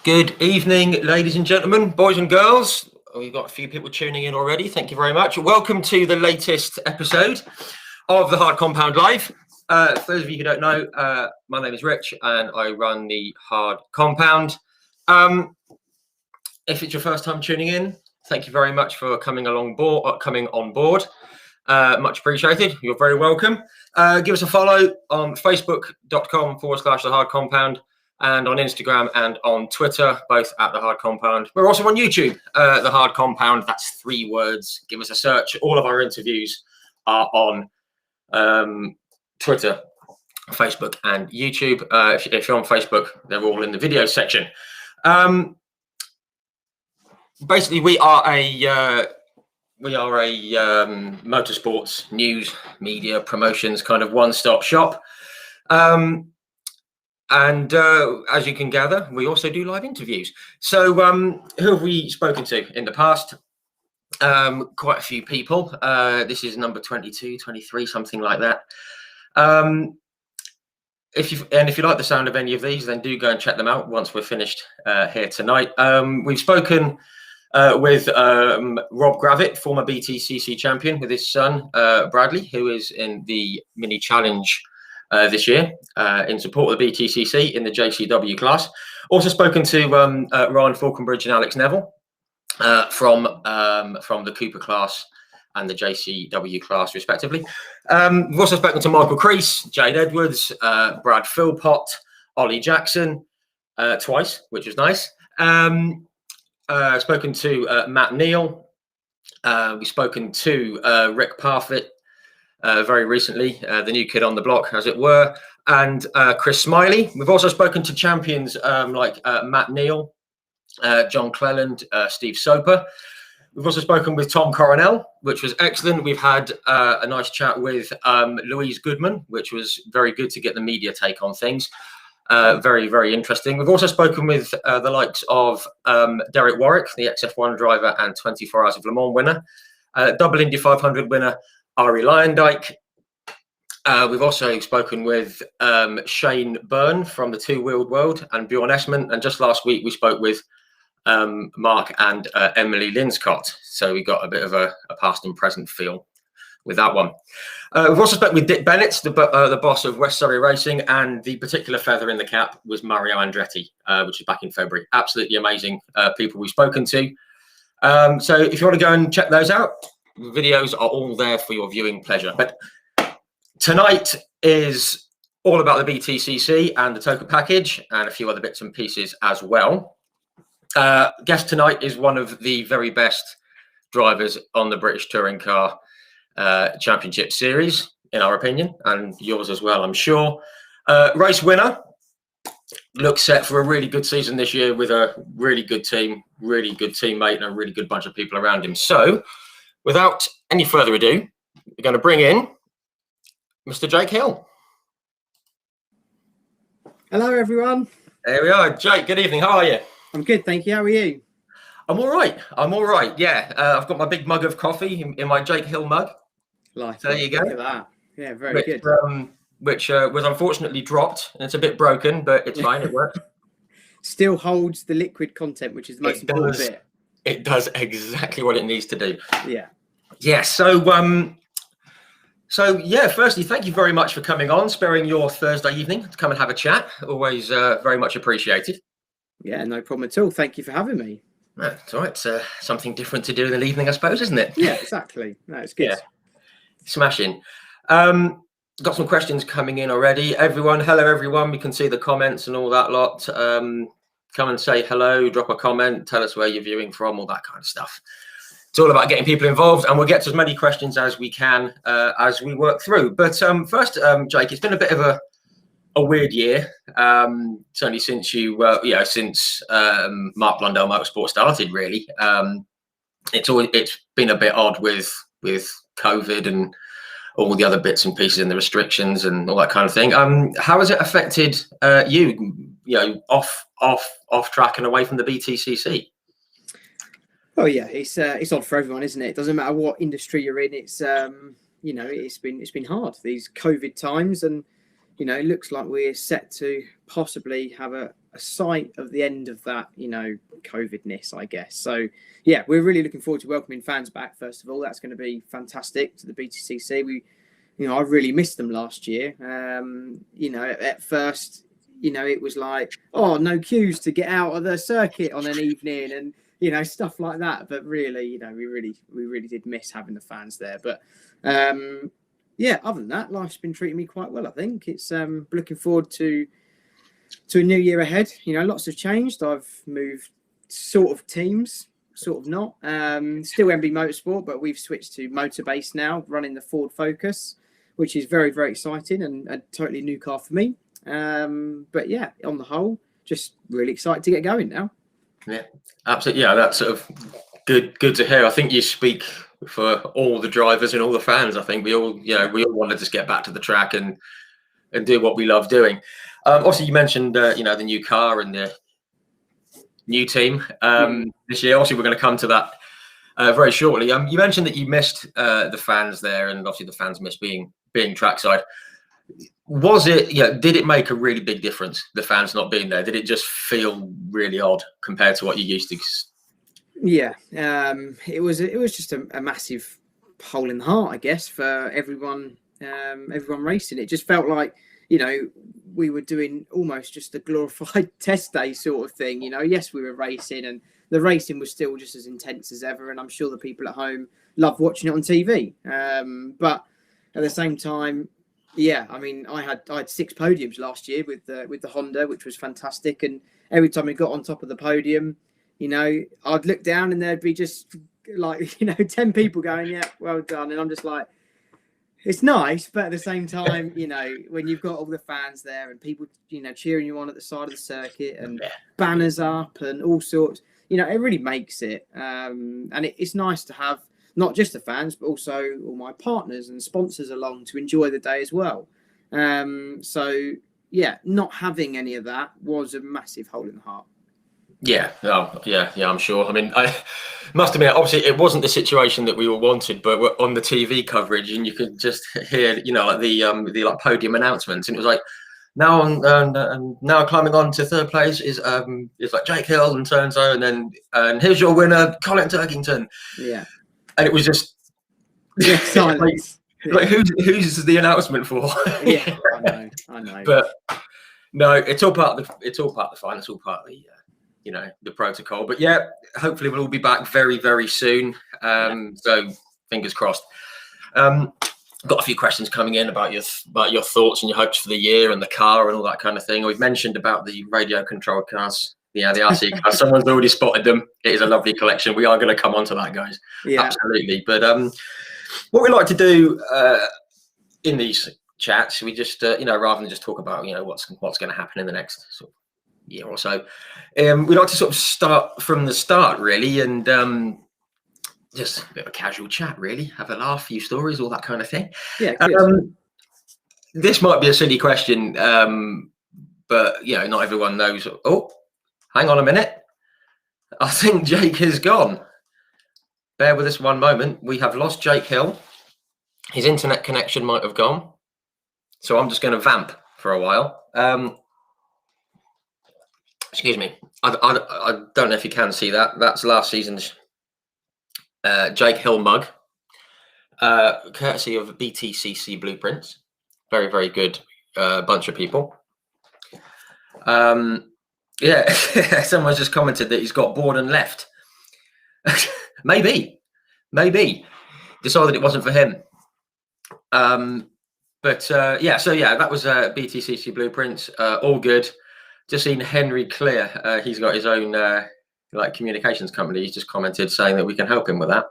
Good evening, ladies and gentlemen, boys and girls. We've got a few people tuning in already. Thank you very much. Welcome to the latest episode of the Hard Compound Live. For those of you who don't know, my name is Rich and I run the Hard Compound. If it's your first time tuning in, thank you very much for coming on board. Much appreciated. You're very welcome. Give us a follow on facebook.com/the Hard Compound. And on Instagram and on Twitter, both at The Hard Compound. We're also on YouTube, The Hard Compound. That's 3 words. Give us a search. All of our interviews are on Twitter, Facebook, and YouTube. If you're on Facebook, they're all in the video section. Basically, we are a motorsports news, media, promotions kind of one-stop shop. And as you can gather, we also do live interviews. So who have we spoken to in the past? Quite a few people. This is number 22, 23, something like that. If you like the sound of any of these, then do go and check them out once we're finished here tonight. We've spoken with Rob Gravitt, former BTCC champion, with his son, Bradley, who is in the Mini Challenge this year in support of the BTCC in the JCW class. Also spoken to Ryan Falconbridge and Alex Neville from the Cooper class and the JCW class respectively. We've also spoken to Michael Crease, Jade Edwards, Brad Philpott, Ollie Jackson twice, which was nice. Spoken to Matt Neal. We've spoken to Rick Parfitt very recently, the new kid on the block, as it were, and Chris Smiley. We've also spoken to champions like Matt Neal, John Cleland, Steve Soper. We've also spoken with Tom Coronel, which was excellent. We've had a nice chat with Louise Goodman, which was very good to get the media take on things. Very, very interesting. We've also spoken with the likes of Derek Warwick, the XF1 driver and 24 Hours of Le Mans winner, double Indy 500 winner, Ari Lyondike. We've also spoken with Shane Byrne from the Two Wheeled World and Bjorn Esman. And just last week, we spoke with Mark and Emily Linscott. So we got a bit of a past and present feel with that one. We've also spoken with Dick Bennett, the boss of West Surrey Racing, and the particular feather in the cap was Mario Andretti, which is back in February. Absolutely amazing people we've spoken to. So if you want to go and check those out, the videos are all there for your viewing pleasure. But tonight is all about the BTCC and the TOCA package and a few other bits and pieces as well. Guest tonight is one of the very best drivers on the British Touring Car Championship Series, in our opinion, and yours as well, I'm sure. Race winner, looks set for a really good season this year with a really good team, really good teammate, and a really good bunch of people around him. So, without any further ado, we're going to bring in Mr. Jake Hill. Hello, everyone. There we are. Jake, good evening. How are you? I'm good, thank you. How are you? I'm all right. I'm all right. Yeah, I've got my big mug of coffee in my Jake Hill mug. Like, so there you go. Look at that. Yeah, very good. Which was unfortunately dropped, and it's a bit broken, but it's fine. It works. Still holds the liquid content, which is the most important bit. It does exactly what it needs to do. Yeah. Yeah. So yeah. Firstly, thank you very much for coming on, sparing your Thursday evening to come and have a chat. Always very much appreciated. Yeah, no problem at all. Thank you for having me. That's all right. It's something different to do in the evening, I suppose, isn't it? Yeah, exactly. No, it's good. Yeah. Smashing. Got some questions coming in already. Hello everyone. We can see the comments and all that lot. Come and say hello, drop a comment, tell us where you're viewing from, all that kind of stuff. It's all about getting people involved, and we'll get to as many questions as we can as we work through. But first, Jake, it's been a bit of a weird year. Certainly since since Mark Blundell Motorsport started, really. It's been a bit odd with COVID and all the other bits and pieces and the restrictions and all that kind of thing. How has it affected you know, off track and away from the BTCC? Oh yeah, it's odd for everyone, isn't it? It doesn't matter what industry you're in. It's you know, it's been hard, these COVID times, and you know, it looks like we're set to possibly have a sight of the end of that, you know, COVID-ness, I guess. So, yeah, we're really looking forward to welcoming fans back, first of all. That's going to be fantastic to the BTCC. You know, I really missed them last year. You know, at first, you know, it was like, oh, no queues to get out of the circuit on an evening and, you know, stuff like that. But really, you know, we really did miss having the fans there. But yeah, other than that, life's been treating me quite well, I think. It's looking forward to a new year ahead. You know, lots have changed. I've moved sort of teams, sort of not. Still MB Motorsport, but we've switched to Motorbase now, running the Ford Focus, which is very, very exciting and a totally new car for me. But yeah, on the whole, just really excited to get going now. Yeah, absolutely. Yeah, that's sort of good to hear. I think you speak for all the drivers and all the fans. I think we all want to just get back to the track and do what we love doing. Obviously, you mentioned you know, the new car and the new team this year. Obviously, we're going to come to that very shortly. You mentioned that you missed the fans there, and obviously the fans missed being trackside. Was it? Yeah, did it make a really big difference? The fans not being there, did it just feel really odd compared to what you used to? Yeah, it was just a massive hole in the heart, I guess, for everyone racing. It just felt like, you know, we were doing almost just a glorified test day sort of thing. You know, yes, we were racing and the racing was still just as intense as ever. And I'm sure the people at home love watching it on TV. But at the same time, yeah, I mean, I had 6 podiums last year with the Honda, which was fantastic. And every time we got on top of the podium, you know, I'd look down and there'd be just like, you know, 10 people going, yeah, well done. And I'm just like, it's nice, but at the same time, you know, when you've got all the fans there and people, you know, cheering you on at the side of the circuit and banners up and all sorts, you know, it really makes it. And it's nice to have not just the fans, but also all my partners and sponsors along to enjoy the day as well. So, yeah, not having any of that was a massive hole in the heart. Yeah, I'm sure. I mean, I must admit, obviously, it wasn't the situation that we all wanted, but we're on the TV coverage, and you could just hear, you know, like the like podium announcements, and it was like, now and now climbing on to third place is like Jake Hill and so, and here's your winner, Colin Turkington. Yeah, and it was just silence. like who's the announcement for? Yeah, I know. But no, it's all part of the fun. It's all part of the you know, the protocol. But yeah, hopefully we'll all be back very, very soon. So fingers crossed. Got a few questions coming in about your thoughts and your hopes for the year and the car and all that kind of thing. We've mentioned about the radio controlled cars. Yeah, the RC cars. Someone's already spotted them. It is a lovely collection. We are going to come on to that, guys. Yeah, absolutely. But what we like to do in these chats, we just you know, rather than just talk about, you know, what's going to happen in the next sort of year or so, we like to sort of start from the start, really, and just a bit of a casual chat, really, have a laugh, few stories, all that kind of thing. Yeah. This might be a silly question, but you know, not everyone knows. Oh, hang on a minute, I think Jake has gone. Bear with us one moment. We have lost Jake Hill. His internet connection might have gone, so I'm just going to vamp for a while. Excuse me. I don't know if you can see that. That's last season's Jake Hill mug, courtesy of BTCC Blueprints. Very, very good bunch of people. Yeah, someone's just commented that he's got bored and left. maybe decided it wasn't for him. But yeah, so yeah, that was BTCC Blueprints. All good. Just seen Henry Clear. He's got his own like communications company. He's just commented saying that we can help him with that.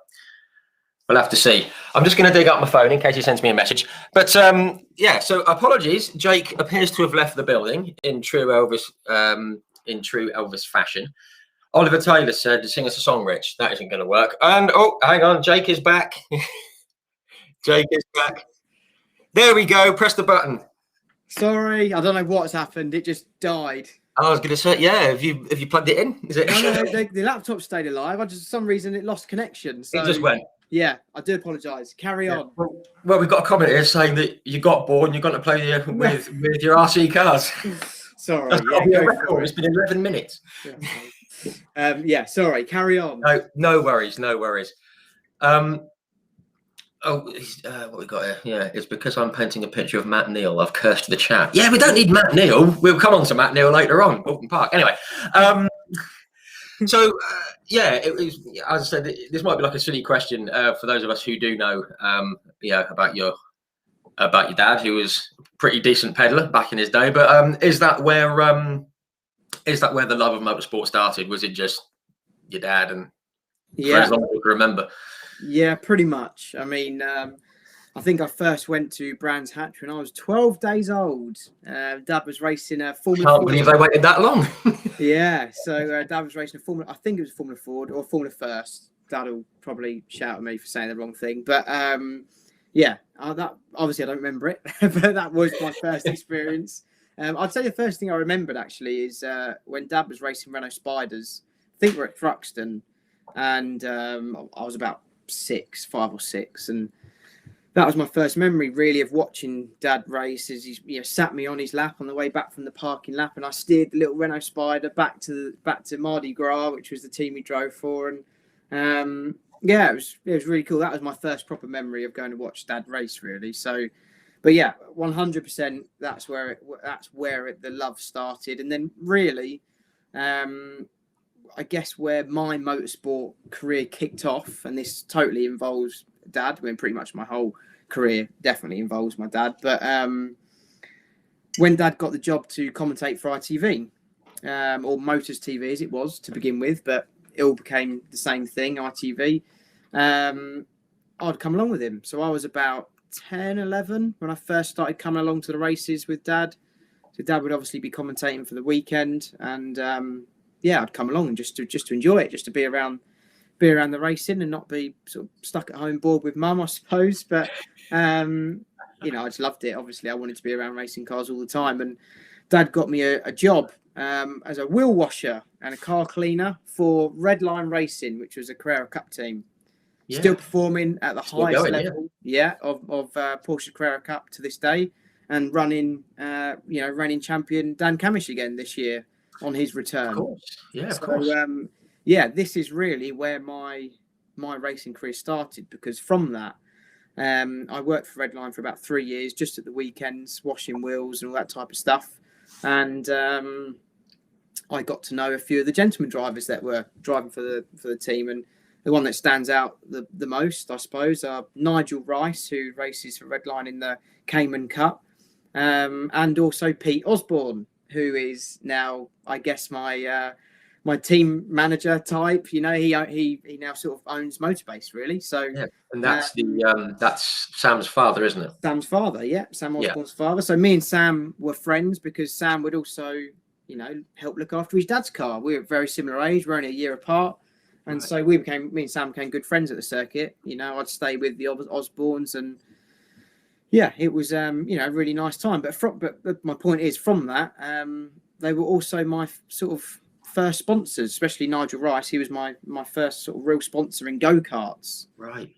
We'll have to see. I'm just going to dig up my phone in case he sends me a message. But yeah, so apologies. Jake appears to have left the building in true Elvis fashion. Oliver Taylor said, "Sing us a song, Rich." That isn't going to work. And oh, hang on, Jake is back. Jake is back. There we go. Press the button. Sorry, I don't know what's happened. It just died. I was going to say, yeah. Have you plugged it in? Is it? No, the laptop stayed alive. For some reason it lost connection. So it just went. Yeah, I do apologise. Carry Yeah. on. Well, we've got a comment here saying that you got bored and you're going to play with your RC cars. Sorry. That's got Yeah, to be a go record. for It's it. been 11 minutes. Yeah, sorry. Carry on. No, no worries, no worries. What we got here? Yeah, it's because I'm painting a picture of Matt Neal. I've cursed the chat. Yeah, we don't need Matt Neal. We'll come on to Matt Neal later on, Bolton Park. Anyway, yeah, it was. As I said, this might be like a silly question for those of us who do know, about your dad, who was a pretty decent peddler back in his day. But is that where the love of motorsport started? Was it just your dad and for as long as you can remember? Yeah, pretty much. I mean, I think I first went to Brands Hatch when I was 12 days old. Dad was racing a Formula Can't Ford. believe they waited that long. Yeah, so Dad was racing a Formula. I think it was a Formula Ford or Formula First. Dad will probably shout at me for saying the wrong thing, but that obviously I don't remember it, but that was my first experience. I'd say the first thing I remembered actually is when Dad was racing Renault Spiders. I think we're at Thruxton, and I was about 5 or 6, and that was my first memory really of watching Dad race. As he sat me on his lap on the way back from the parking lap, and I steered the little Renault Spider back to Mardi Gras, which was the team we drove for, and it was really cool. That was my first proper memory of going to watch Dad race, really. So, but yeah, 100%. That's where the love started, and then really, I guess where my motorsport career kicked off, and this totally involves Dad. I mean, pretty much my whole career definitely involves my dad. But when Dad got the job to commentate for ITV, or Motors TV as it was to begin with, but it all became the same thing, ITV, I'd come along with him. So I was about 10, 11 when I first started coming along to the races with Dad. So Dad would obviously be commentating for the weekend, and I'd come along and just to enjoy it, just to be around the racing and not be sort of stuck at home bored with Mum, I suppose. But I just loved it. Obviously, I wanted to be around racing cars all the time, and Dad got me a job as a wheel washer and a car cleaner for Redline Racing, which was a Carrera Cup team. Yeah. Still performing at the highest level, of Porsche Carrera Cup to this day, and running reigning champion Dan Camish again this year on his return. Of course, of course. This is really where my racing career started, because from that, I worked for Redline for about 3 years, just at the weekends, washing wheels and all that type of stuff. And I got to know a few of the gentleman drivers that were driving for the team, and the one that stands out the most, I suppose, are Nigel Rice, who races for Redline in the Cayman Cup, and also Pete Osborne, who is now, I guess, my team manager type. He now sort of owns Motorbase, really. So yeah, and that's that's Sam's father, isn't it? Sam's father, yeah, Sam Osborne's father. So me and Sam were friends because Sam would also, help look after his dad's car. We were very similar age. We're only a year apart. And so me and Sam became good friends at the circuit. I'd stay with the Osbornes, and yeah, it was a really nice time. But my point is, from that, they were also my sort of first sponsors, especially Nigel Rice. He was my first sort of real sponsor in go-karts, right?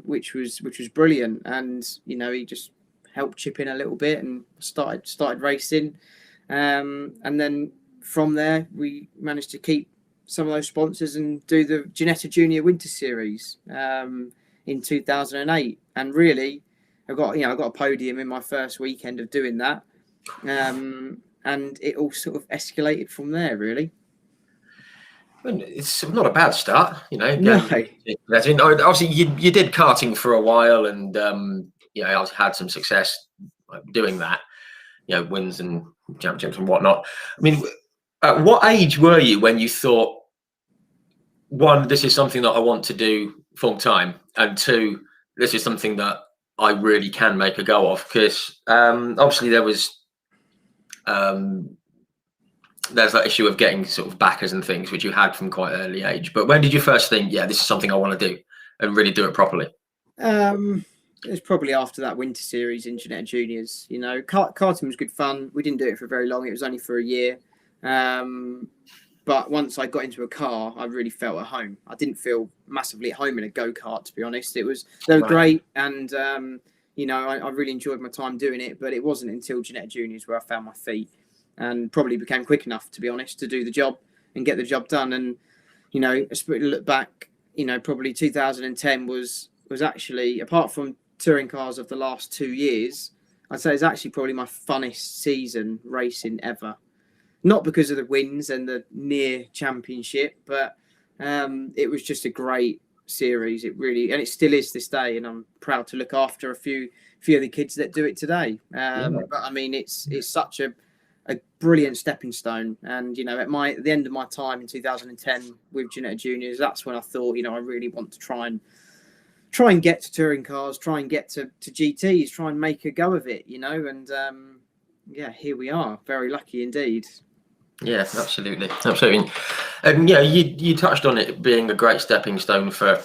Which was brilliant. And he just helped chip in a little bit and started racing, and then from there we managed to keep some of those sponsors and do the Ginetta Junior Winter Series in 2008. And really, I got a podium in my first weekend of doing that, and it all sort of escalated from there, really. It's not a bad start, No. Obviously, you did karting for a while, and I had some success doing that, wins and championships and whatnot. I mean, at what age were you when you thought, one, this is something that I want to do full time, and two, this is something that I really can make a go of? Because obviously there's that issue of getting sort of backers and things, which you had from quite early age. But when did you first think, this is something I want to do and really do it properly? It was probably after that Winter Series in Ginetta Juniors. Karting was good fun. We didn't do it for very long. It was only for a year. But once I got into a car, I really felt at home. I didn't feel massively at home in a go-kart, to be honest. They were great, and I really enjoyed my time doing it. But it wasn't until Ginetta Juniors where I found my feet, and probably became quick enough, to be honest, to do the job and get the job done. And look back, probably 2010 was actually, apart from touring cars of the last 2 years, I'd say it's actually probably my funnest season racing ever. Not because of the wins and the near championship, but it was just a great series. It really, and it still is this day. And I'm proud to look after a few of the kids that do it today. But I mean, it's such a brilliant stepping stone. And at the end of my time in 2010 with Ginetta Juniors, that's when I thought, I really want to try and get to touring cars, try and get to GTs, try and make a go of it, and here we are. Very lucky indeed. Yeah, absolutely. And you touched on it being a great stepping stone for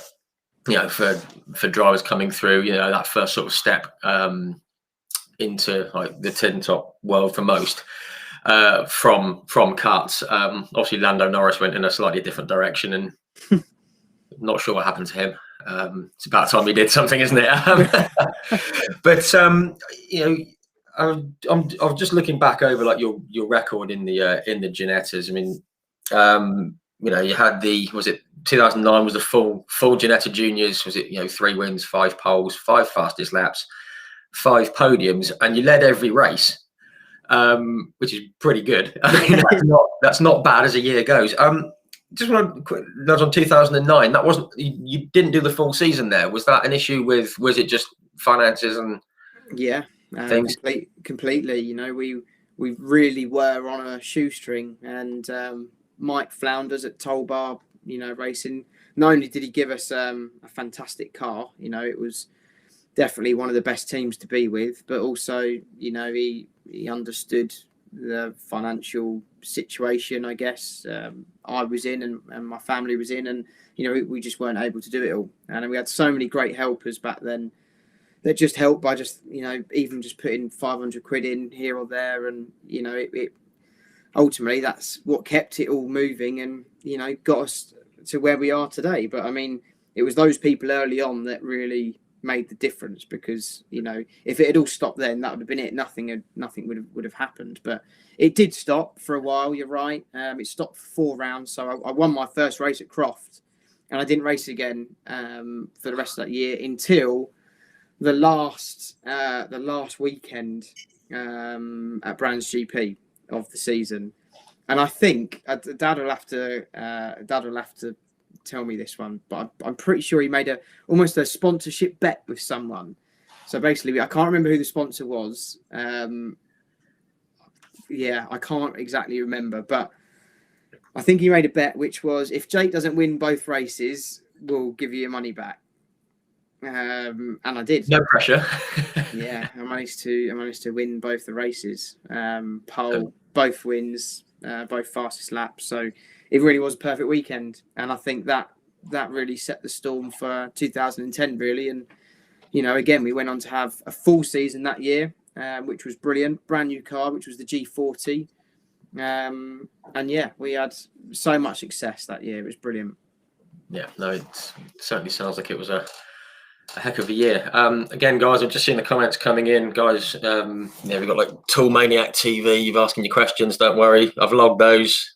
drivers coming through, that first sort of step into like the tin top world for most, from karts. Obviously Lando Norris went in a slightly different direction, and not sure what happened to him. It's about time he did something, isn't it? But I'm just looking back over like your record in the Ginettas. I mean, you had was it 2009 was the full Ginetta Juniors? Was it 3 wins, 5 poles, 5 fastest laps, 5 podiums, and you led every race, which is pretty good. I mean, that's not bad as a year goes. Just want to quick nudge on 2009. That wasn't, you didn't do the full season there. Was that an issue was it just finances and things? Completely. We really were on a shoestring, and Mike Flounders at Tollbar, racing. Not only did he give us a fantastic car, it was definitely one of the best teams to be with, but also, he understood the financial situation, I guess, I was in and my family was in, and we just weren't able to do it all. And we had so many great helpers back then that just helped by just even just putting 500 quid in here or there, and it ultimately that's what kept it all moving and got us to where we are today. But I mean, it was those people early on that really made the difference, because if it had all stopped then, that would have been it. Nothing would have happened. But it did stop for a while. You're right. It stopped for 4 rounds. So I won my first race at Croft, and I didn't race again for the rest of that year until the last weekend at Brands GP of the season. And I think Dad will have to tell me this one, but I'm pretty sure he made almost a sponsorship bet with someone. So basically, I can't remember who the sponsor was. I can't exactly remember, but I think he made a bet which was, if Jake doesn't win both races, we'll give you your money back. And I did. No pressure. I managed to win both the races. Pole, both wins, both fastest laps. So it really was a perfect weekend, and I think that really set the storm for 2010, really. And again, we went on to have a full season that year, which was brilliant. Brand new car, which was the G40, and we had so much success that year. It was brilliant. Yeah, no, it certainly sounds like it was a heck of a year. Again, guys, I've just seen the comments coming in. Guys, we've got like Tool Maniac TV. You've asking your questions. Don't worry, I've logged those.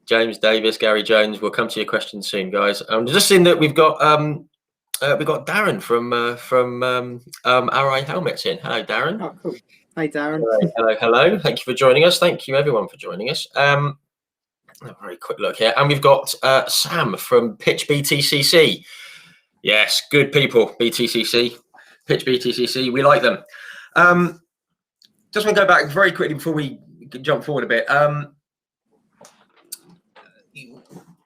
James Davis, Gary Jones. We'll come to your questions soon, guys. I'm just seeing that we've got Darren from RI Helmets in. Hello, Darren. Oh, cool. Hey, Darren. Hello. Thank you for joining us. Thank you, everyone, for joining us. A very quick look here, and we've got Sam from Pitch BTCC. Yes, good people, BTCC, Pitch BTCC. We like them. Just want to go back very quickly before we jump forward a bit.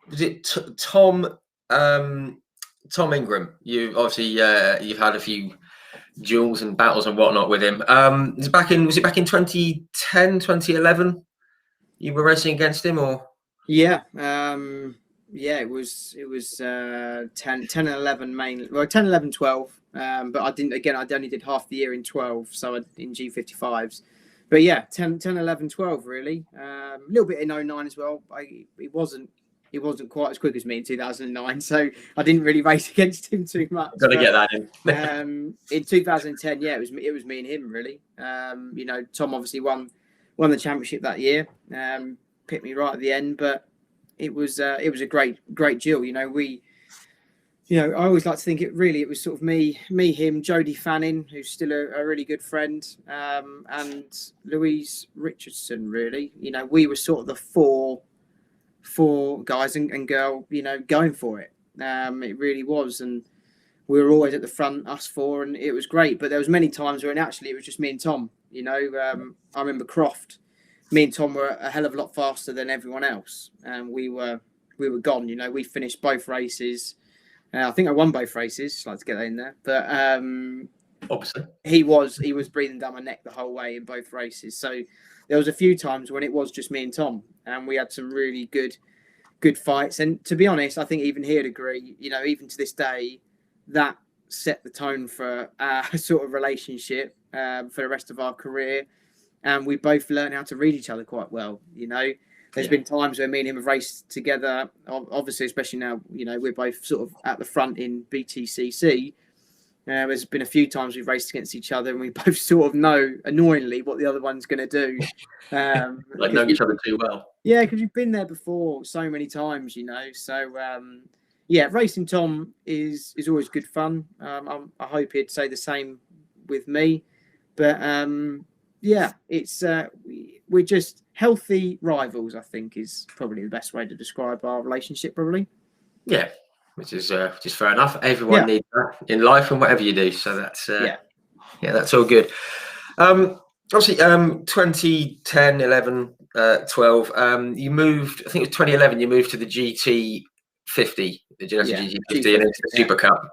Was it Tom Ingram? You obviously you've had a few duels and battles and whatnot with him. Was it back in 2010, 2011? You were racing against him, or? Yeah. It was 10 and 11 mainly. Well, 10, 11, 12. But I only did half the year in 12, so in G55s. But yeah, 10, 11, 12 really. A little bit in 09 as well. He wasn't quite as quick as me in 2009, so I didn't really race against him too much. Got to get that in. In 2010, yeah, it was me and him really. Tom obviously won the championship that year. Picked me right at the end, but it was a great duel. I always like to think it was sort of me, him, Jodie Fanning, who's still a really good friend, and Louise Richardson. Really, we were sort of the four guys and girl, going for it. It really was, and we were always at the front, us four, and it was great. But there was many times when actually it was just me and Tom. I remember Croft. Me and Tom were a hell of a lot faster than everyone else, and we were gone. We finished both races. I think I won both races. I'd like to get that in there, but obviously he was breathing down my neck the whole way in both races. So there was a few times when it was just me and Tom, and we had some really good fights. And to be honest, I think even he'd agree. Even to this day, that set the tone for our sort of relationship for the rest of our career. And we both learned how to read each other quite well. There's been times where me and him have raced together, obviously, especially now, we're both sort of at the front in BTCC. There's been a few times we've raced against each other and we both sort of know, annoyingly, what the other one's going to do. Like knowing each other too well. Yeah, because you've been there before so many times, So, racing Tom is always good fun. I hope he'd say the same with me. But, it's we're just healthy rivals, I think, is probably the best way to describe our relationship, probably. Yeah, which is just fair enough. Everyone needs that in life and whatever you do. So that's that's all good. Obviously, 2010, 11, 12, you moved, I think it was 2011, you moved to the GT50, the Genesi GT50 and into the Super Cup.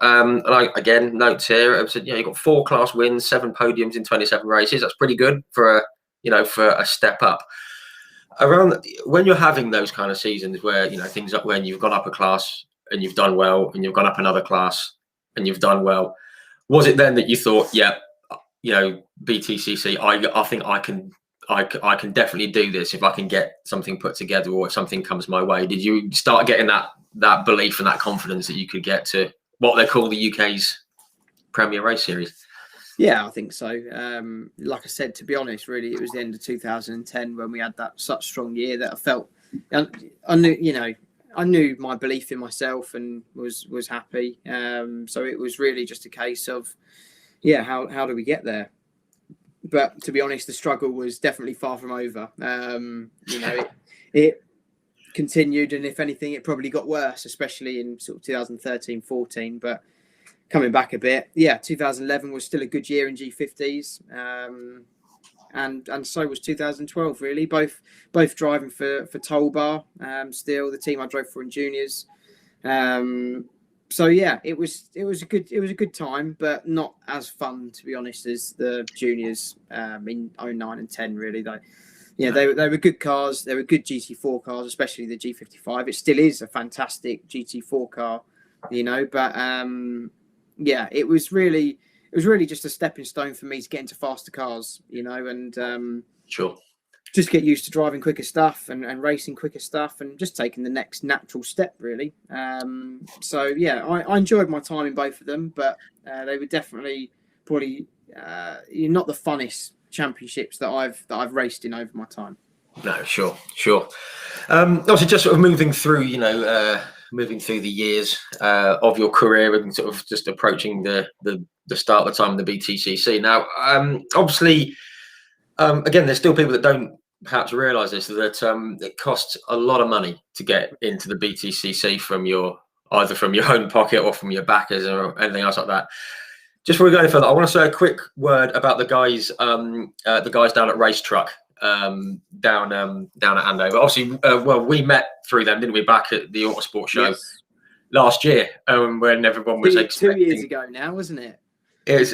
Again, notes here, it said, you got 4 class wins, 7 podiums in 27 races. That's pretty good for a step up. Around when you're having those kind of seasons where, things like when you've gone up a class and you've done well, and you've gone up another class and you've done well, was it then that you thought, BTCC, I think I can definitely do this if I can get something put together or if something comes my way? Did you start getting that belief and that confidence that you could get to what they call the UK's Premier Race Series? Yeah, I think so. Like I said, to be honest, really, it was the end of 2010 when we had that such strong year that I felt I knew my belief in myself and was happy. So it was really just a case of, how do we get there? But to be honest, the struggle was definitely far from over. It continued, and if anything, it probably got worse, especially in sort of 2013, 14. But coming back a bit, 2011 was still a good year in G50s, and so was 2012. Really, both driving for Tolbar, still the team I drove for in juniors. So it was a good time, but not as fun, to be honest, as the juniors in 09 and 10. Really, though, they were good cars. They were good GT4 cars, especially the G55. It still is a fantastic GT4 car, But it was really just a stepping stone for me to get into faster cars, and sure. Just get used to driving quicker stuff and racing quicker stuff and just taking the next natural step, really. I enjoyed my time in both of them, but they were definitely probably not the funnest championships that I've raced in over my time. No, sure. Obviously, just sort of moving through the years of your career and sort of just approaching the start of the time in the BTCC. Now, obviously, again, there's still people that don't perhaps realise this, that it costs a lot of money to get into the BTCC either from your own pocket or from your backers or anything else like that. Just before we go any further, I want to say a quick word about the guys down at Race Truck. Down at Andover. Obviously, we met through them, didn't we, back at the Autosport show last year, when everyone was expecting. 2 years ago now, wasn't it? It's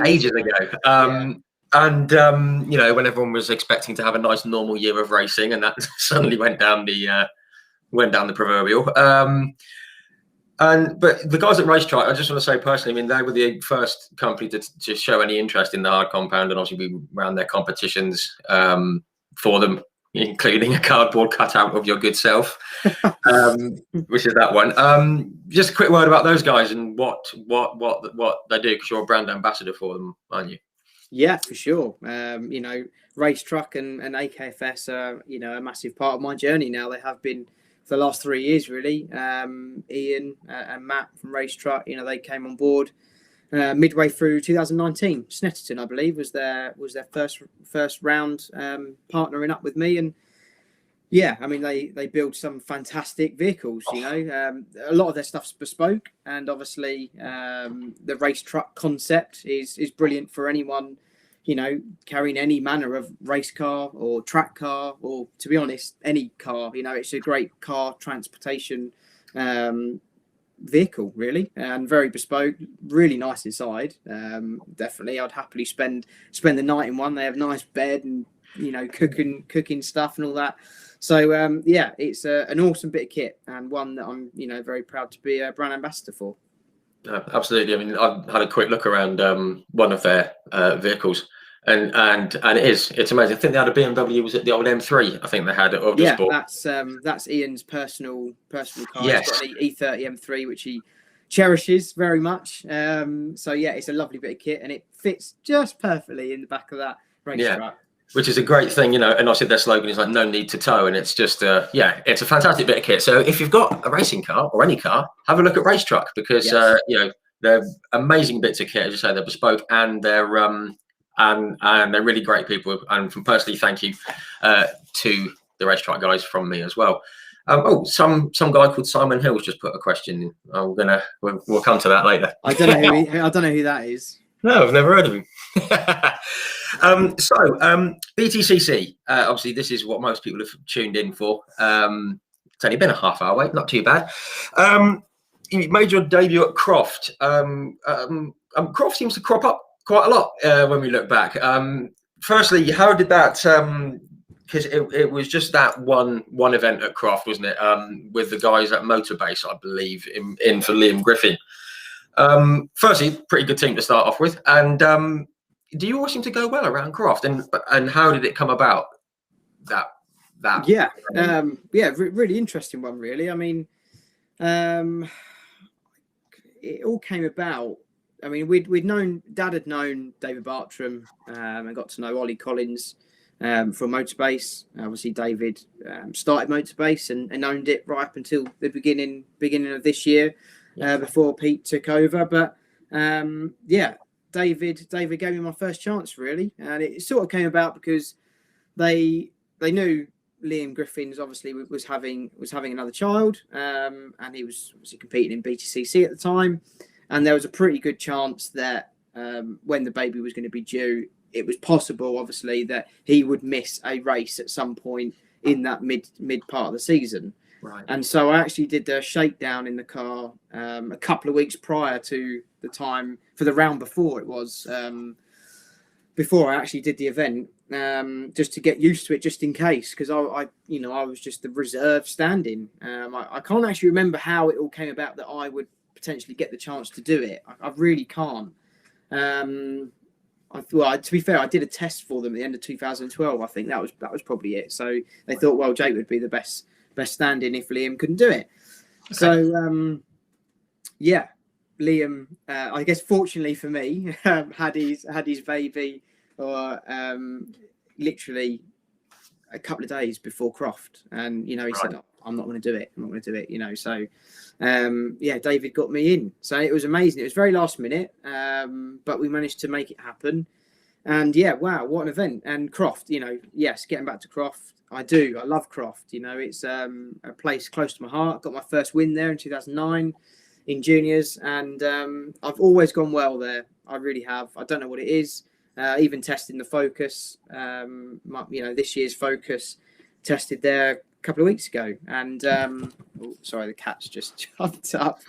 ages ago. And when everyone was expecting to have a nice normal year of racing, and that suddenly went down the proverbial. But the guys at Racetrack, I just want to say personally, I mean, they were the first company to show any interest in the hard compound, and obviously we ran their competitions for them, including a cardboard cutout of your good self, which is that one. Just a quick word about those guys and what they do, because you're a brand ambassador for them, aren't you? Yeah, for sure. You know, Racetrack and AKFS are, you know, a massive part of my journey now. They have been for the last 3 years, really. Ian and Matt from Racetrack, you know, they came on board midway through 2019. Snetterton, I believe, was their first round, partnering up with me. And yeah, I mean, they build some fantastic vehicles. You know, a lot of their stuff's bespoke, and obviously the Racetrack concept is brilliant for anyone, you know, carrying any manner of race car or track car, or, to be honest, any car. You know, it's a great car transportation vehicle, really, and very bespoke, really nice inside. Definitely, I'd happily spend the night in one. They have nice bed and, you know, cooking stuff and all that. So yeah, it's an awesome bit of kit, and one that I'm, you know, very proud to be a brand ambassador for. Absolutely. I mean, I've had a quick look around one of their vehicles, and it's amazing. I think they had a BMW. Was it the old M3? I think they had of the sport. That's Ian's personal car. Yes. He's got an E30 M3, which he cherishes very much. So yeah, it's a lovely bit of kit, and it fits just perfectly in the back of that Racetrack. Yeah. Which is a great thing, you know, and obviously their slogan is like "no need to tow," and it's just, yeah, it's a fantastic bit of kit. So if you've got a racing car or any car, have a look at Racetrack, because Yes. you know, they're amazing bits of kit. As you say, they're bespoke, and they're and they're really great people. And from personally, thank you to the Racetrack guys from me as well. Some guy called Simon Hills just put a question. We'll come to that later. I don't know who that is. No, I've never heard of him. BTCC, obviously this is what most people have tuned in for. It's only been a half hour wait, not too bad. You made your debut at Croft. Croft seems to crop up quite a lot when we look back. Firstly, how did that, because it was just that one event at Croft, wasn't it, with the guys at Motorbase, I believe, in for Liam Griffin. Firstly, pretty good team to start off with, and do you always seem to go well around Croft, and how did it come about? That yeah, really interesting one, really. I mean, it all came about. I mean, Dad had known David Bartram, and got to know Ollie Collins from Motorbase. Obviously, David started Motorbase and owned it right up until the beginning of this year. Before Pete took over, but yeah, David gave me my first chance, really, and it sort of came about because they knew Liam Griffins obviously was having another child, and he was obviously competing in BTCC at the time, and there was a pretty good chance that when the baby was going to be due, it was possible, obviously, that he would miss a race at some point in that mid part of the season. Right. And so I actually did a shakedown in the car a couple of weeks prior to the time for the round before it was, before I actually did the event, just to get used to it, just in case, because I was just the reserve standing. I can't actually remember how it all came about that I would potentially get the chance to do it. I really can't. To be fair, I did a test for them at the end of 2012. I think that was probably it. So they thought, well, Jake would be the best stand-in if Liam couldn't do it. Okay. So yeah, Liam, I guess fortunately for me, had his baby, or literally a couple of days before Croft, and he said, oh, I'm not going to do it. So yeah, David got me in. So it was amazing. It was very last minute, but we managed to make it happen. And yeah, wow, what an event. And Croft, yes, getting back to Croft, I love Croft. It's a place close to my heart. Got my first win there in 2009 in juniors, and I've always gone well there. I really have. I don't know what it is. Even testing the Focus, this year's Focus, tested there a couple of weeks ago, and sorry, the cat's just jumped up.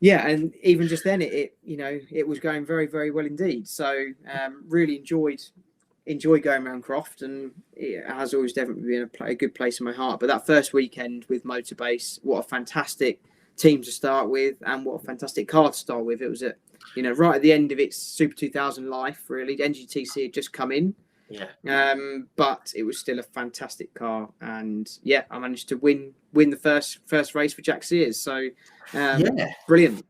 Yeah, and even just then, it was going very, very well indeed. So really enjoyed enjoy going around Croft, and it has always definitely been a good place in my heart. But that first weekend with Motorbase, what a fantastic team to start with, and what a fantastic car to start with. It was right at the end of its Super 2000 life, really. The NGTC had just come in. Yeah. But it was still a fantastic car, and yeah, I managed to win the first race for Jack Sears. So brilliant.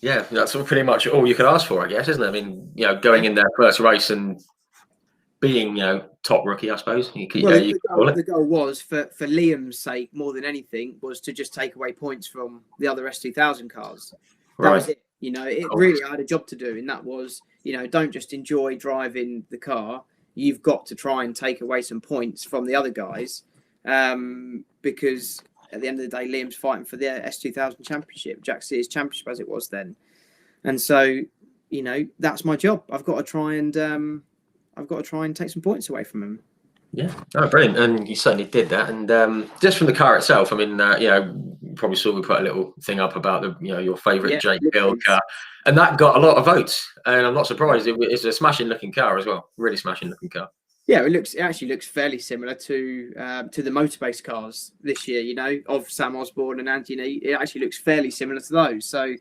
Yeah, that's pretty much all you could ask for, I guess, isn't it? I mean, going in their first race and being, top rookie, I suppose. The goal was for Liam's sake more than anything was to just take away points from the other S2000 cars. That was it. I had a job to do, and that was, don't just enjoy driving the car. You've got to try and take away some points from the other guys, because at the end of the day, Liam's fighting for the S2000 championship, Jack Sears championship as it was then. And so, that's my job. I've got to try and take some points away from him. Yeah, brilliant, and you certainly did that. And just from the car itself, I mean, probably saw we put a little thing up about your favourite Jake Hill car, and that got a lot of votes. And I'm not surprised. It's a smashing looking car as well, really smashing looking car. Yeah, it actually looks fairly similar to the Motorbase cars this year. Of Sam Osborne and Anthony. It actually looks fairly similar to those. So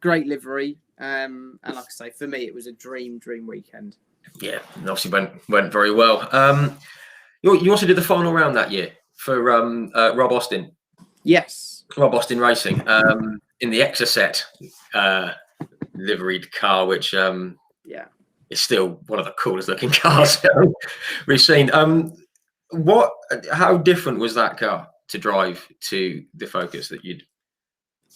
great livery. And like I say, for me, it was a dream weekend. Yeah, and obviously went very well. You also did the final round that year for Rob Austin. Yes, Rob Austin Racing in the Exocet liveried car, which is still one of the coolest looking cars we've seen. How different was that car to drive to the Focus that you'd?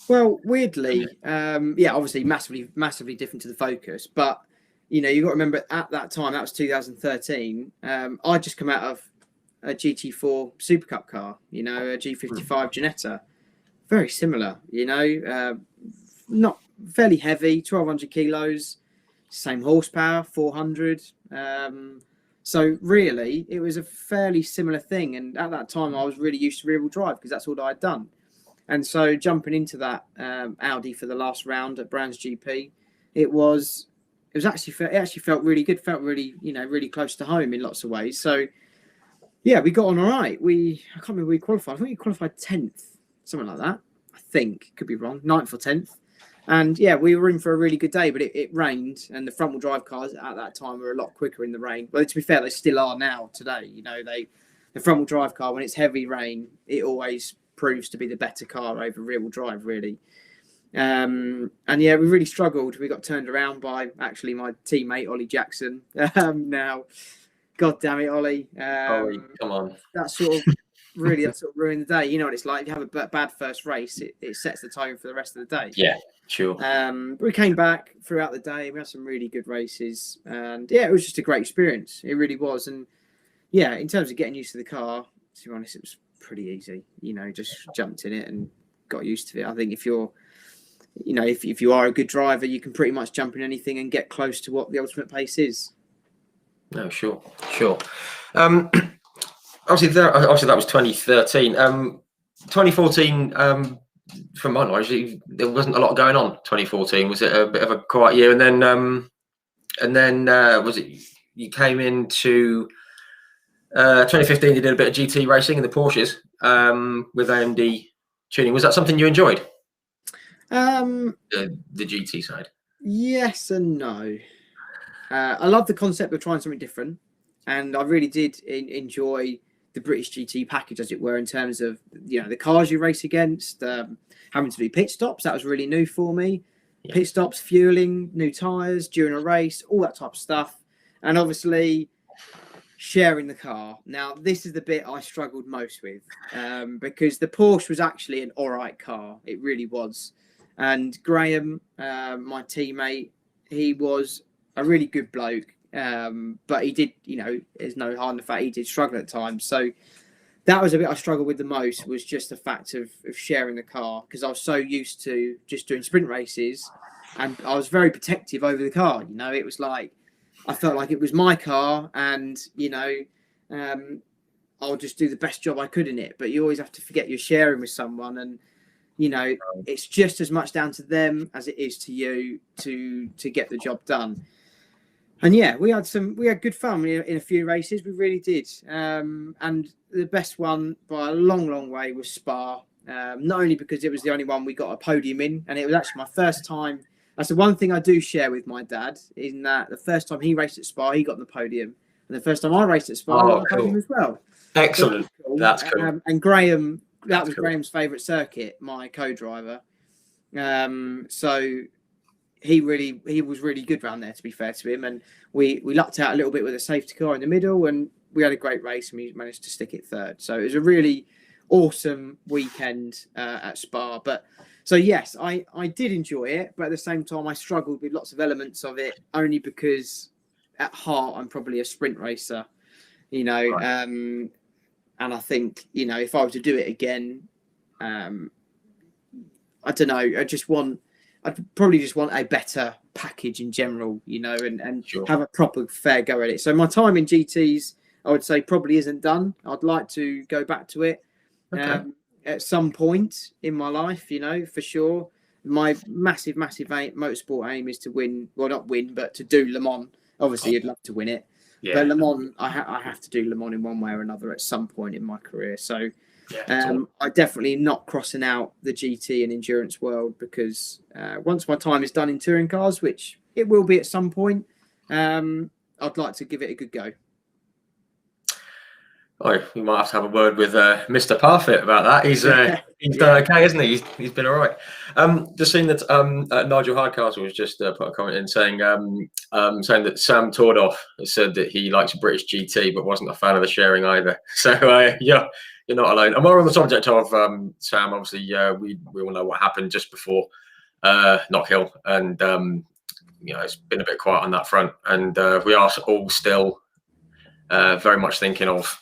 Well, weirdly, obviously massively different to the Focus, but you've got to remember at that time, that was 2013. I'd just come out of a GT4 Super Cup car, a G55 Ginetta. Very similar, not fairly heavy, 1,200 kilos, same horsepower, 400. So really, it was a fairly similar thing. And at that time, I was really used to rear-wheel drive because that's all I had done. And so jumping into that Audi for the last round at Brands GP, it actually felt really good. Felt really, really close to home in lots of ways. So, yeah, we got on all right. I can't remember we qualified. I think we qualified 10th, something like that. I think, could be wrong, 9th or 10th. And yeah, we were in for a really good day, but it rained, and the front-wheel drive cars at that time were a lot quicker in the rain. Well, to be fair, they still are now today. The front-wheel drive car, when it's heavy rain, it always proves to be the better car over rear-wheel drive, really. And yeah, we really struggled. We got turned around by actually my teammate Ollie Jackson. Now, God damn it, Ollie! Ollie, come on. That sort of ruined the day. You know what it's like. If you have a bad first race, it sets the tone for the rest of the day. Yeah, sure. But we came back throughout the day. We had some really good races, and yeah, it was just a great experience. It really was. And yeah, in terms of getting used to the car, to be honest, it was pretty easy. Just jumped in it and got used to it. I think if you're if you are a good driver, you can pretty much jump in anything and get close to what the ultimate pace is. No, sure. Obviously, that was 2013. 2014, from my knowledge, there wasn't a lot going on. 2014 was it a bit of a quiet year, and then was it you came into 2015? You did a bit of GT racing in the Porsches with AMD tuning. Was that something you enjoyed? The GT side. Yes and no. I love the concept of trying something different, and I really did enjoy the British GT package, as it were, in terms of the cars you race against, having to do pit stops. That was really new for me. Yeah. Pit stops, fueling, new tyres during a race, all that type of stuff, and obviously sharing the car. Now, this is the bit I struggled most with, because the Porsche was actually an alright car. It really was. And Graham, my teammate, he was a really good bloke, but he did, there's no hiding the fact he did struggle at times. So that was a bit I struggled with the most, was just the fact of sharing the car, because I was so used to just doing sprint races, and I was very protective over the car. It was like, I felt like it was my car, and, I'll just do the best job I could in it. But you always have to forget you're sharing with someone, and it's just as much down to them as it is to you to get the job done. And yeah, we had good fun in a few races. We really did. And the best one by a long way was Spa. Not only because it was the only one we got a podium in, and it was actually my first time. That's the one thing I do share with my dad, in that the first time he raced at Spa, he got the podium, and the first time I raced at Spa, I got the podium as well. Excellent. So that's cool. And Graham, that was Graham's favourite circuit, my co-driver. So he was really good around there, to be fair to him, and we lucked out a little bit with a safety car in the middle, and we had a great race, and we managed to stick it third. So it was a really awesome weekend at Spa. But so yes, I did enjoy it, but at the same time I struggled with lots of elements of it, only because at heart I'm probably a sprint racer, you know. Right. And I think, you know, if I were to do it again, I don't know, I'd probably just want a better package in general, you know, and sure, have a proper fair go at it. So my time in GTs, I would say, probably isn't done. I'd like to go back to it at some point in my life, you know, for sure. My massive motorsport aim is to win, well, not win, but to do Le Mans. Obviously, you'd love to win it. Yeah. But Le Mans, I have to do Le Mans in one way or another at some point in my career. So I definitely not crossing out the GT and endurance world, because once my time is done in touring cars, which it will be at some point, I'd like to give it a good go. Oh, we might have to have a word with Mr. Parfitt about that. He's done okay, isn't he? He's been all right. Just seen that Nigel Hardcastle was just put a comment in saying that Sam Tordoff has said that he likes British GT but wasn't a fan of the sharing either. So yeah, you're not alone. And while we're on the subject of Sam, obviously we all know what happened just before Knockhill, and you know, it's been a bit quiet on that front, and we are all still very much thinking of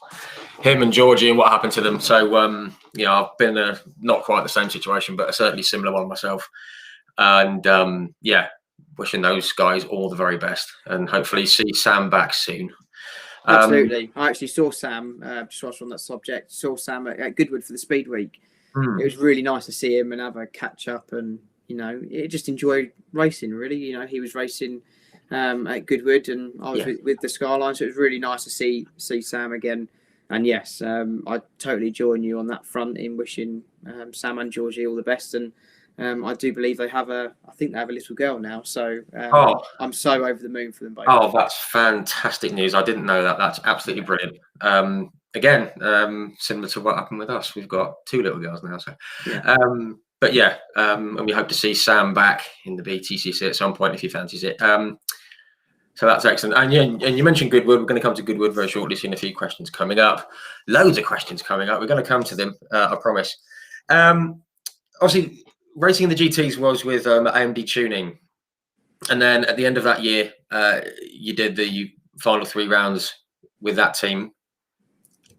him and Georgie and what happened to them. So you know, I've been not quite the same situation, but a certainly similar one myself, and yeah, wishing those guys all the very best, and hopefully see Sam back soon. Absolutely. I actually saw Sam, just whilst on that subject, saw Sam at Goodwood for the Speed Week. It was really nice to see him and have a catch up, and you know, just enjoyed racing, really. You know, he was racing at Goodwood, and I was with the Skyline, so it was really nice to see Sam again. And yes, I totally join you on that front in wishing Sam and Georgie all the best. And I do believe I think they have a little girl now. So I'm so over the moon for them both. Oh, that's fantastic news. I didn't know that. That's absolutely brilliant. Again, similar to what happened with us. We've got 2 little girls now. So, but yeah, and we hope to see Sam back in the BTCC at some point if he fancies it. So that's excellent. And you mentioned Goodwood. We're going to come to Goodwood very shortly. Seeing a few questions coming up. Loads of questions coming up. We're going to come to them, I promise. Obviously, racing in the GTs was with AMD Tuning. And then at the end of that year, you did the final 3 rounds with that team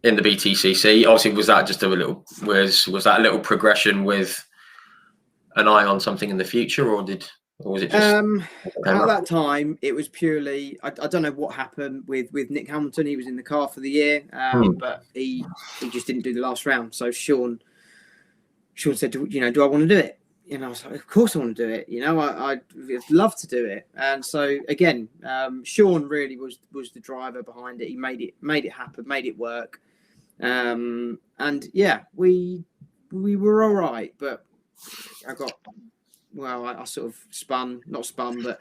in the BTCC. Obviously, was that just was that a little progression with an eye on something in the future, or was it just at that time it was purely I don't know what happened with Nick Hamilton. He was in the car for the year, but he just didn't do the last round. So Sean said, do I want to do it? And I was like, of course I want to do it. You know, I'd love to do it. And so again, Sean really was the driver behind it. He made it happen, made it work. And yeah, we were all right, but I sort of not spun, but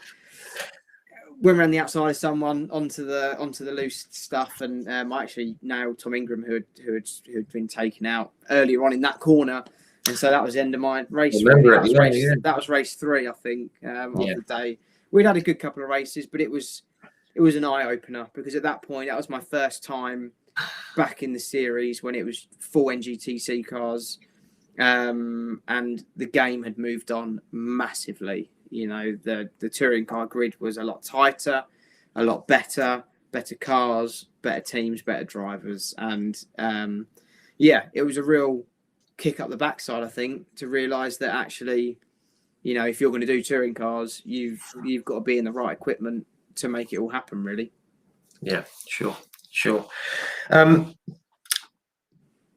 went around the outside of someone onto the loose stuff, and I actually nailed Tom Ingram, who had been taken out earlier on in that corner, and so that was the end of my race. That was race 3, I think, of the day. We'd had a good couple of races, but it was an eye opener, because at that point that was my first time back in the series when it was full NGTC cars. And the game had moved on massively. You know, the touring car grid was a lot tighter, a lot better cars, better teams, better drivers, and it was a real kick up the backside, I think, to realise that actually, you know, if you're going to do touring cars, you've got to be in the right equipment to make it all happen, really. Yeah, sure.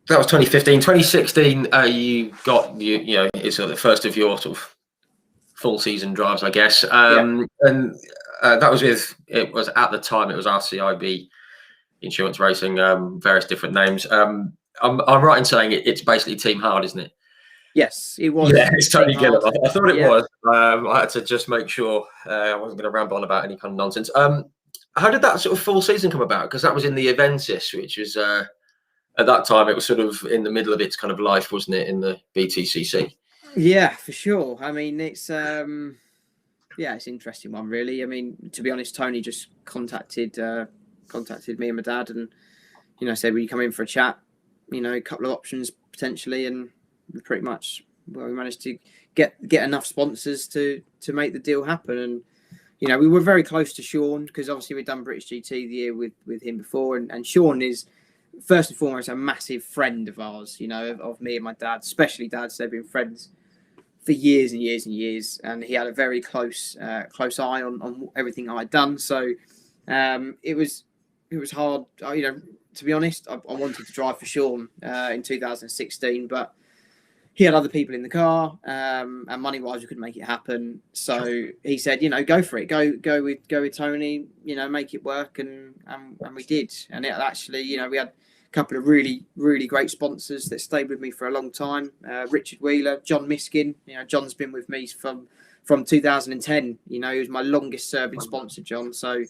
That was 2015. 2016, you got it's the first of your sort of full season drives, I guess. And that was it was at the time, it was RCIB Insurance Racing, various different names. I'm right in saying it's basically Team Hard, isn't it? Yes, it was. Yeah, it's Tony Team Gillum. Hard. I thought it Yeah. was. I had to just make sure I wasn't going to ramble on about any kind of nonsense. How did that sort of full season come about? Because that was in the Avensis, which was at that time it was sort of in the middle of its kind of life, wasn't it, in the BTCC? Yeah, for sure. I mean, it's it's an interesting one, really. I mean, to be honest, Tony just contacted me and my dad, and said, "Will you come in for a chat?" A couple of options potentially, and pretty much, well, we managed to get enough sponsors to make the deal happen. And we were very close to Sean, because obviously we'd done British GT the year with him before, and Sean is first and foremost a massive friend of ours. Of me and my dad, especially Dad. So they've been friends for years and years and years, and he had a very close eye on everything I'd done. So it was hard. To be honest, I wanted to drive for Sean in 2016, but he had other people in the car, and money-wise, we couldn't make it happen. So he said, go for it, go with Tony, make it work, and we did. And it actually, we had a couple of really, really great sponsors that stayed with me for a long time. Richard Wheeler, John Miskin. John's been with me from 2010. He was my longest-serving sponsor, John. So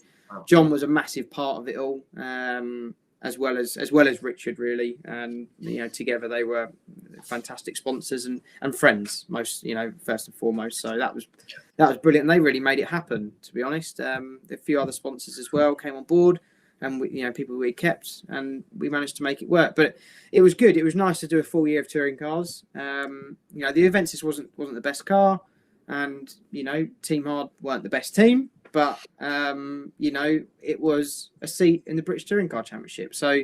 John was a massive part of it all. As well as Richard, really, and together they were fantastic sponsors and friends, most first and foremost. So that was brilliant. And they really made it happen, to be honest. A few other sponsors as well came on board, and people we kept, and we managed to make it work. But it was good. It was nice to do a full year of touring cars. The Avensis wasn't the best car, and Team Hard weren't the best team. But it was a seat in the British Touring Car Championship, so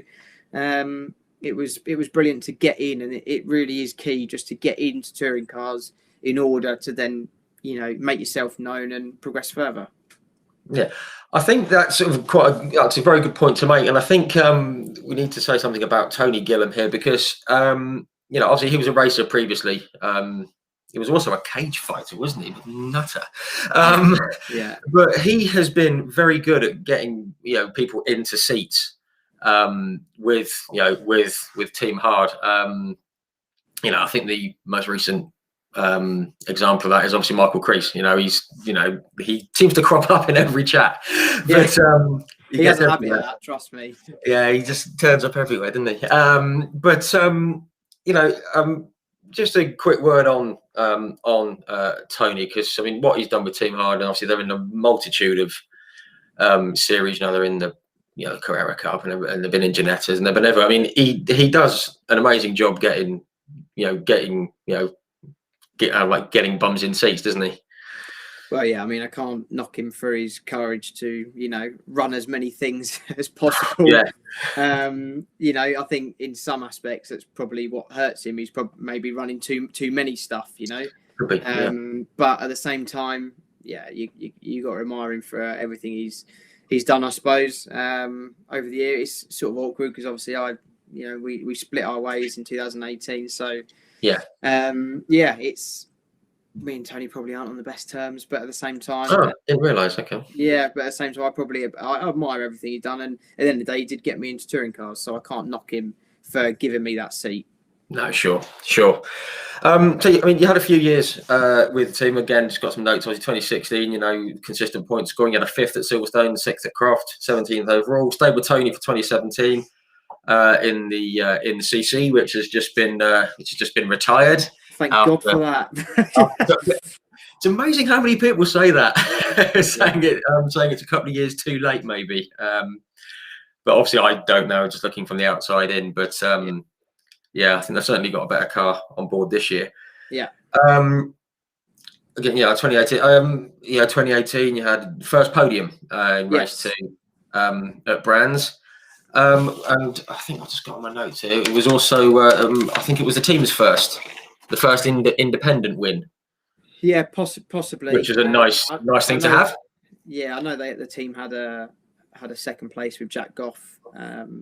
it was brilliant to get in, and it really is key just to get into touring cars in order to then make yourself known and progress further. Yeah, I think that's sort of that's a very good point to make, and I think we need to say something about Tony Gillum here, because obviously he was a racer previously. He was also a cage fighter, wasn't he? Nutter. Yeah. But he has been very good at getting people into seats with Team Hard. I think the most recent example of that is obviously Michael Crease. He seems to crop up in every chat. Yeah. But he has a habit of that, trust me. Yeah, he just turns up everywhere, doesn't he? Just a quick word on Tony, because I mean what he's done with Team Hard, and obviously they're in a multitude of series now. They're in the Carrera Cup, and they've been in Ginettas, and they've been ever. I mean, he does an amazing job getting bums in seats, doesn't he? Well, yeah, I mean, I can't knock him for his courage to, run as many things as possible. Yeah. I think in some aspects that's probably what hurts him. He's probably maybe running too many stuff, Could be, But at the same time, yeah, you got to admire him for everything he's done, I suppose. Over the year, it's sort of awkward because obviously we split our ways in 2018. So yeah, it's. Me and Tony probably aren't on the best terms, but at the same time, didn't realise. Okay. Yeah, but at the same time, I admire everything he's done, and at the end of the day, he did get me into touring cars, so I can't knock him for giving me that seat. No, sure. So I mean, you had a few years with the team. Again, just got some notes. Obviously, 2016, consistent point scoring. You had a 5th at Silverstone, 6th at Croft, 17th overall. Stayed with Tony for 2017 in the CC, which has just been retired. Thank God for that. It's amazing how many people say that, saying it's a couple of years too late, maybe. But obviously, I don't know. Just looking from the outside in, but I think they've certainly got a better car on board this year. Yeah. Again, 2018. 2018, you had first podium in race 2 at Brands. And I think I just got on my notes here. It was also, I think it was the team's the first independent win. Yeah, possibly. Which is a nice thing to have. Yeah, I know the team had a second place with Jack Goff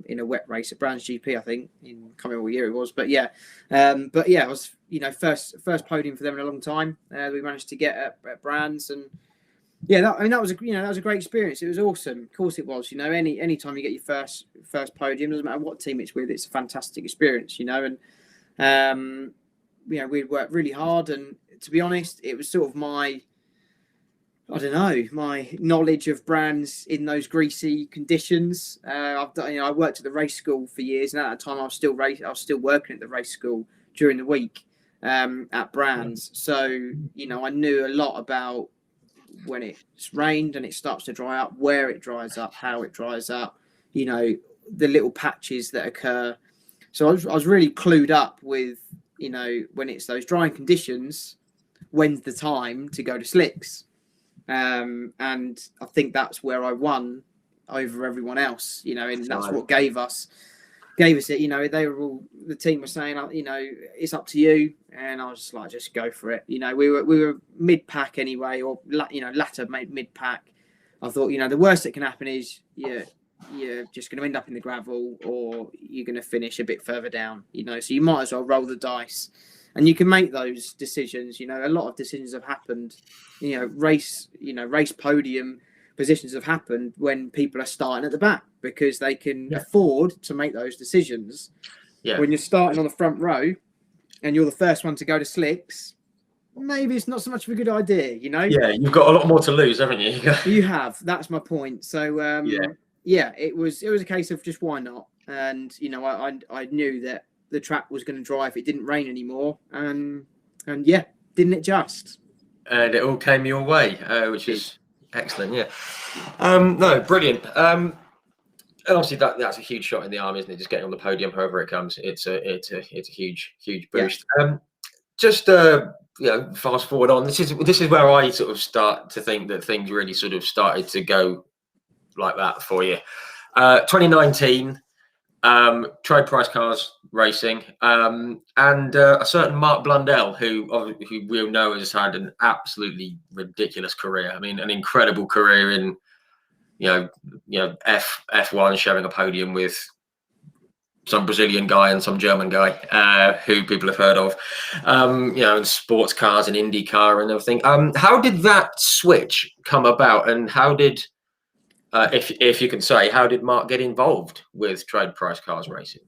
in a wet race at Brands GP, I think. I can't remember what year it was, but yeah. It was first podium for them in a long time. We managed to get at Brands, and Yeah, I mean that was a great experience. It was awesome. Of course it was. Any time you get your first podium, doesn't matter what team it's with, it's a fantastic experience. And we'd worked really hard, and to be honest, it was sort of my knowledge of brands in those greasy conditions. I've done, I worked at the race school for years, and at that time I was still working at the race school during the week at brands. So I knew a lot about when it's rained and it starts to dry up, where it dries up, how it dries up, the little patches that occur. So I was really clued up with, when it's those drying conditions, when's the time to go to slicks. And I think that's where I won over everyone else, and that's what gave us it. They were all, the team was saying, it's up to you. And I was just like, just go for it. We were mid pack anyway, or, latter mid pack. I thought, the worst that can happen is you're just going to end up in the gravel, or you're going to finish a bit further down, so you might as well roll the dice. And you can make those decisions. A lot of decisions have happened, race podium positions have happened when people are starting at the back, because they can afford to make those decisions. Yeah. When you're starting on the front row and you're the first one to go to slicks, maybe it's not so much of a good idea, Yeah, you've got a lot more to lose, haven't you? You have. That's my point. So, it was a case of just why not? And, I knew that the track was going to dry if it didn't rain anymore. And didn't it just? And it all came your way, which is excellent. Yeah. No, brilliant. And obviously that's a huge shot in the arm, isn't it? Just getting on the podium, however it comes, it's a huge boost. Yeah. Just fast forward on. This is where I sort of start to think that things really sort of started to go like that for you. 2019. Tried Price Cars Racing, and a certain Mark Blundell, who we all know has had an absolutely ridiculous career. I mean, an incredible career in F1, sharing a podium with some Brazilian guy and some German guy who people have heard of, and sports cars and IndyCar and everything. How did that switch come about, and how did if you can say, how did Mark get involved with Trade Price Cars Racing?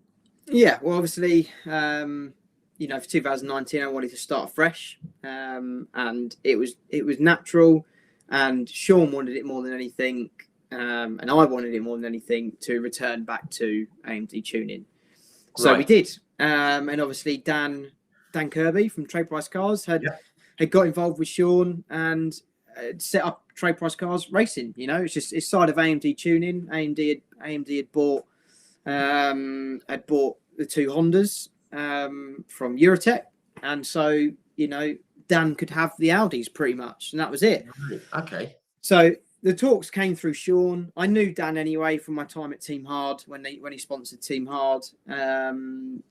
Yeah, well, obviously, for 2019, I wanted to start fresh, and it was natural, and Sean wanted it more than anything, and I wanted it more than anything to return back to AMD Tuning. So we did, and obviously Dan Kirby from Trade Price Cars had got involved with Sean and set up Trade Price Cars Racing. It's side of AMD Tuning. AMD had bought the two Hondas from Eurotech, and so Dan could have the Audis pretty much, and that was it. Okay. So the talks came through Sean. I knew Dan anyway from my time at Team Hard when he sponsored Team Hard, and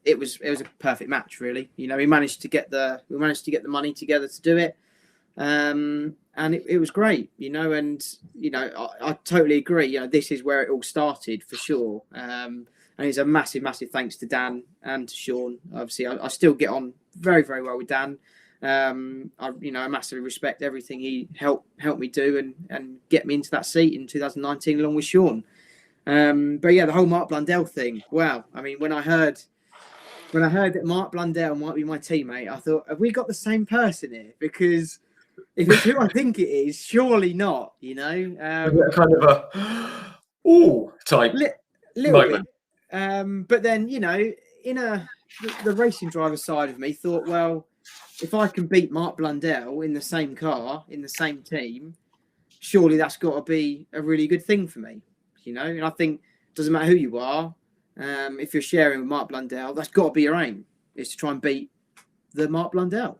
it was a perfect match, really. We managed to get the money together to do it. And it was great, and I totally agree. This is where it all started for sure. And it's a massive thanks to Dan and to Sean. Obviously, I still get on very, very well with Dan. I massively respect everything he helped me do and get me into that seat in 2019 along with Sean. But yeah, the whole Mark Blundell thing. Wow. I mean, when I heard that Mark Blundell might be my teammate, I thought, have we got the same person here? Because if it's who I think it is, surely not, kind of a type little moment. Bit. But then, the racing driver side of me thought, well, if I can beat Mark Blundell in the same car, in the same team, surely that's got to be a really good thing for me, And I think it doesn't matter who you are, if you're sharing with Mark Blundell, that's got to be your aim, is to try and beat the Mark Blundell,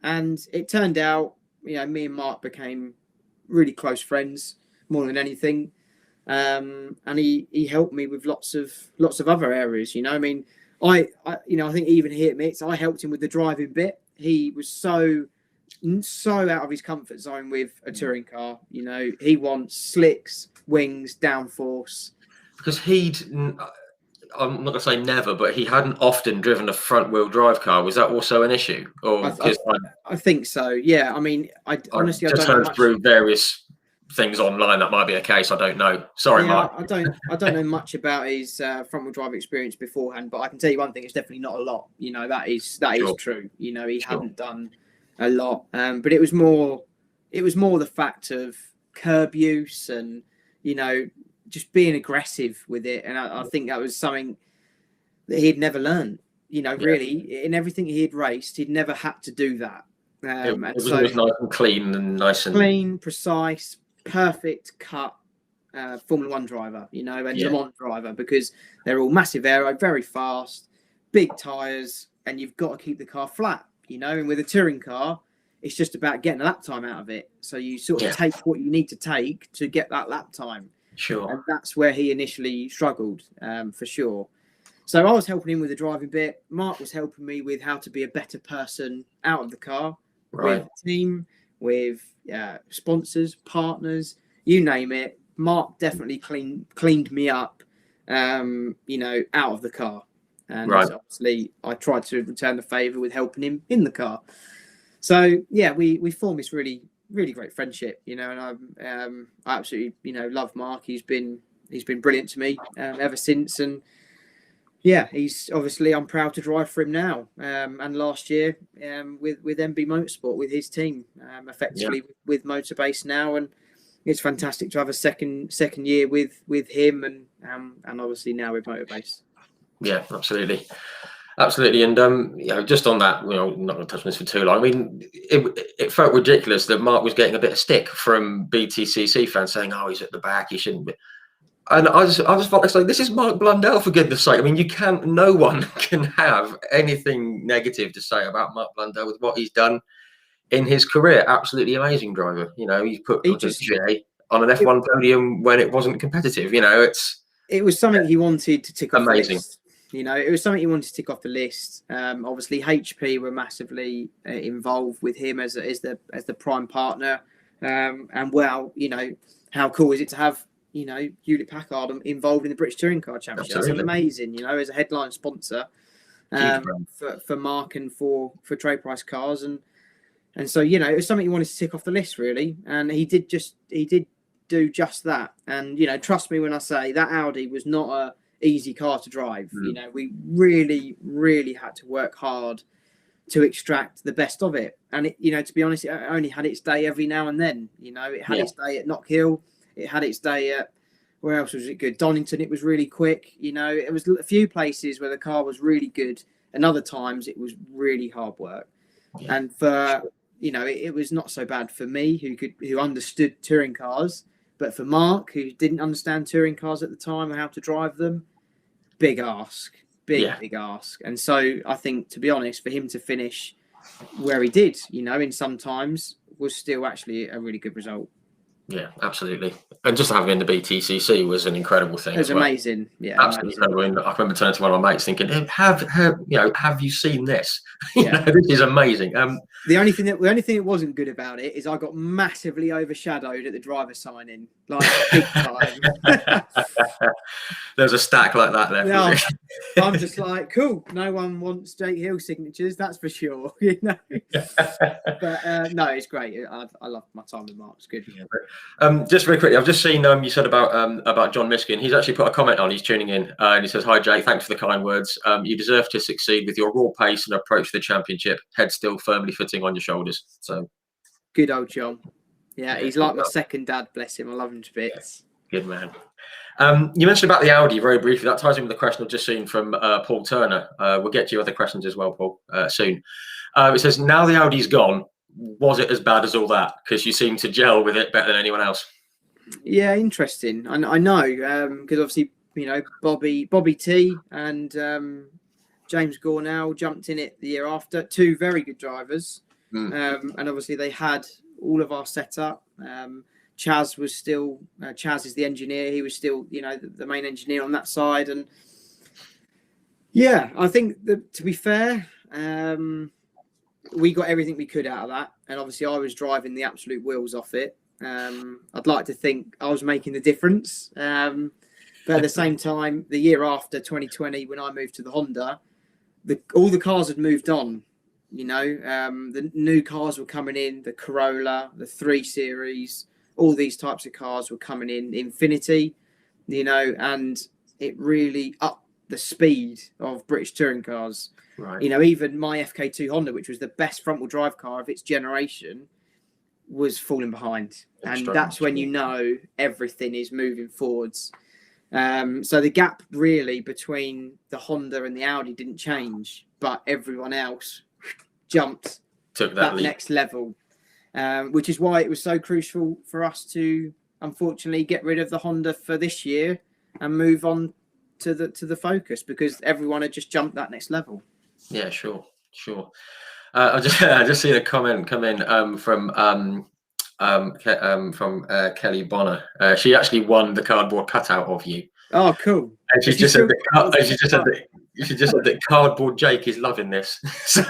And it turned out, me and Mark became really close friends more than anything. And he helped me with lots of other areas, I mean, I think even he admits I helped him with the driving bit. He was so out of his comfort zone with a touring car. He wants slicks, wings, downforce. Because I'm not going to say never, but he hadn't often driven a front-wheel drive car. Was that also an issue? Or because I think so. Yeah. I mean, I honestly, I just don't know heard much. through various things online that might be the case. I don't know. Sorry, Yeah, Mark. I don't know much about his front wheel drive experience beforehand, but I can tell you one thing: it's definitely not a lot. You know, that is Sure. true. You know, he Sure. hadn't done a lot, but it was more the fact of curb use and, you know, just being aggressive with it, and I think that was something that he'd never learned. You know, Yeah. really, in everything he had raced, he'd never had to do that. It And was so always nice and clean and nice and clean, precise, perfect cut Formula One driver, you know, and Yeah. Le Mans driver, because they're all massive aero, very fast, big tyres, and you've got to keep the car flat, you know. And with a touring car, it's just about getting a lap time out of it. So you sort of Yeah. take what you need to take to get that lap time. Sure. And that's where he initially struggled, for sure. So I was helping him with the driving bit. Mark was helping me with how to be a better person out of the car, Right. with the team, with sponsors, partners, you name it. Mark definitely cleaned me up, you know, out of the car. And Right. obviously I tried to return the favour with helping him in the car. So yeah, we formed this really, really great friendship, you know, and I absolutely, you know, love Mark. He's been brilliant to me ever since, and yeah, he's obviously, I'm proud to drive for him now. And last year with MB Motorsport, with his team, effectively with Motorbase now, and it's fantastic to have a second year with him, and obviously now with Motorbase. Yeah, absolutely. And you know, just on that, you know, not going to touch on this for too long. I mean, it felt ridiculous that Mark was getting a bit of stick from BTCC fans saying, "Oh, he's at the back, he shouldn't be." And I just felt like, this is Mark Blundell, for goodness sake. I mean, no one can have anything negative to say about Mark Blundell with what he's done in his career. Absolutely amazing driver. You know, he's put J on an F1 podium when it wasn't competitive. You know, it was something he wanted to tick off the list. You know, it was something he wanted to tick off the list. Obviously, HP were massively involved with him as the prime partner. And well, you know, how cool is it to have, you know, Hewlett Packard involved in the British Touring Car Championship? Absolutely. That's amazing, you know, as a headline sponsor for Mark and for Trade Price Cars, and so, you know, it was something he wanted to tick off the list, really, and he did do just that. And, you know, trust me when I say that Audi was not a easy car to drive. You know, we really, really had to work hard to extract the best of it. And it, you know, to be honest, it only had its day every now and then. You know, it had its day at Knock Hill. It had its day at, where else was it good? Donington, it was really quick. You know, it was a few places where the car was really good, and other times it was really hard work. Yeah. And for, you know, it was not so bad for me, who understood touring cars, but for Mark, who didn't understand touring cars at the time or how to drive them, big ask. Big ask. And so I think, to be honest, for him to finish where he did, you know, in some times, was still actually a really good result. Yeah, absolutely. And just having the BTCC was an incredible thing. It was amazing. Yeah, absolutely incredible. I remember turning to one of my mates thinking, have you seen this? You know, this is amazing. The only thing that wasn't good about it is I got massively overshadowed at the driver signing, like big time. There's a stack like that left. Yeah, I'm just like, cool. No one wants Jake Hill signatures, that's for sure. You know, but no, it's great. I love my time with Mark. It's good. Yeah, just very quickly, I've just seen you said about John Miskin. He's actually put a comment on. He's tuning in, and he says, "Hi Jake, thanks for the kind words. You deserve to succeed with your raw pace and approach to the championship. Head still firmly fitting on your shoulders." So good old John. Yeah, he's like my second dad. Bless him. I love him to bits. Good man. You mentioned about the Audi very briefly. That ties in with the question I've just seen from Paul Turner. We'll get to your other questions as well, Paul, soon. It says, now the Audi's gone, was it as bad as all that? Because you seem to gel with it better than anyone else. Yeah, interesting. I know, because obviously, you know, Bobby T and James Gornell jumped in it the year after. Two very good drivers. And obviously they had all of our setup. Chaz was still, Chaz is the engineer. He was still, you know, the main engineer on that side. And yeah, I think that, to be fair, we got everything we could out of that. And obviously I was driving the absolute wheels off it. I'd like to think I was making the difference. But at the same time, the year after 2020, when I moved to the Honda, all the cars had moved on. You know, the new cars were coming in, the Corolla, the 3 Series, all these types of cars were coming in, Infiniti, you know, and it really upped the speed of British touring cars. Right. You know, even my FK2 Honda, which was the best front-wheel drive car of its generation, was falling behind. And that's when you know everything is moving forwards. So the gap really between the Honda and the Audi didn't change, but everyone else jumped Took that next level, which is why it was so crucial for us to unfortunately get rid of the Honda for this year and move on to the Focus, because everyone had just jumped that next level. Yeah, sure. I just seen a comment come in from Kelly Bonner. She actually won the cardboard cutout of you. Oh, cool! And she just said that cardboard Jake is loving this. So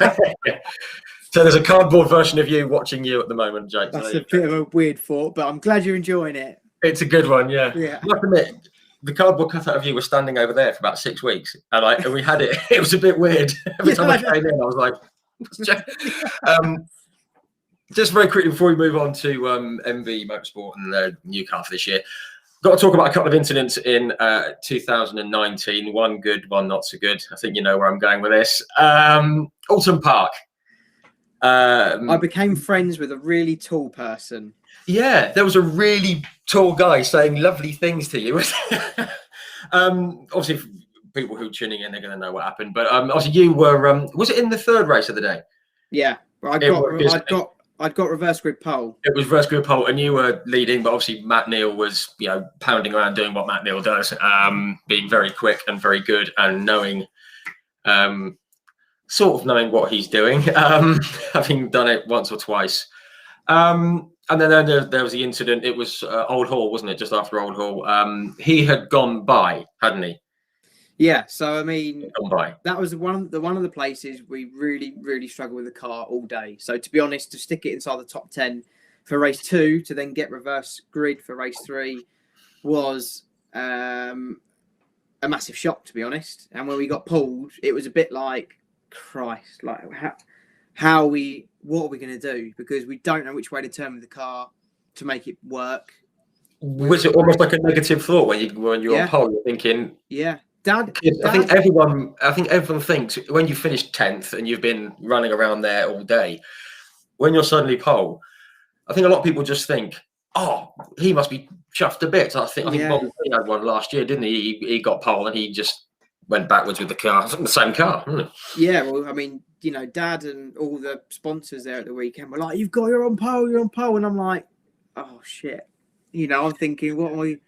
there's a cardboard version of you watching you at the moment, Jake. That's a bit of a weird thought, but I'm glad you're enjoying it. It's a good one, yeah. Yeah. I must admit, the cardboard cutout of you was standing over there for about 6 weeks, and we had it. It was a bit weird. Every time I came in, I was like, just very quickly before we move on to MV Motorsport and the new car for this year, got to talk about a couple of incidents in 2019. One good, one not so good. I think you know where I'm going with this. Alton Park. I became friends with a really tall person. Yeah, there was a really tall guy saying lovely things to you. Obviously, people who are tuning in, they're going to know what happened. But obviously, you were. Was it in the third race of the day? Yeah, I'd got reverse grid pole. It was reverse grid pole, and you were leading. But obviously, Matt Neal was, pounding around doing what Matt Neal does, being very quick and very good, and knowing, sort of knowing what he's doing, having done it once or twice. And then there was the incident. It was Old Hall, wasn't it? Just after Old Hall, he had gone by, hadn't he? Yeah. So I mean, that was one of the places we really struggled with the car all day. So to be honest, to stick it inside the top 10 for race 2 to then get reverse grid for race 3 was a massive shock, to be honest. And when we got pulled, it was a bit like, Christ, like what are we going to do? Because we don't know which way to turn with the car to make it work. Was it almost like a negative thought when you're on pole? You're thinking, yeah, Dad. I think everyone thinks when you finish 10th and you've been running around there all day, when you're suddenly pole, I think a lot of people just think, oh, he must be chuffed a bit. I think Bobby had one last year, didn't he? He got pole and he just went backwards with the car, the same car. Yeah, well, I mean, Dad and all the sponsors there at the weekend were like, you're on pole. And I'm like, oh, shit. I'm thinking, what are we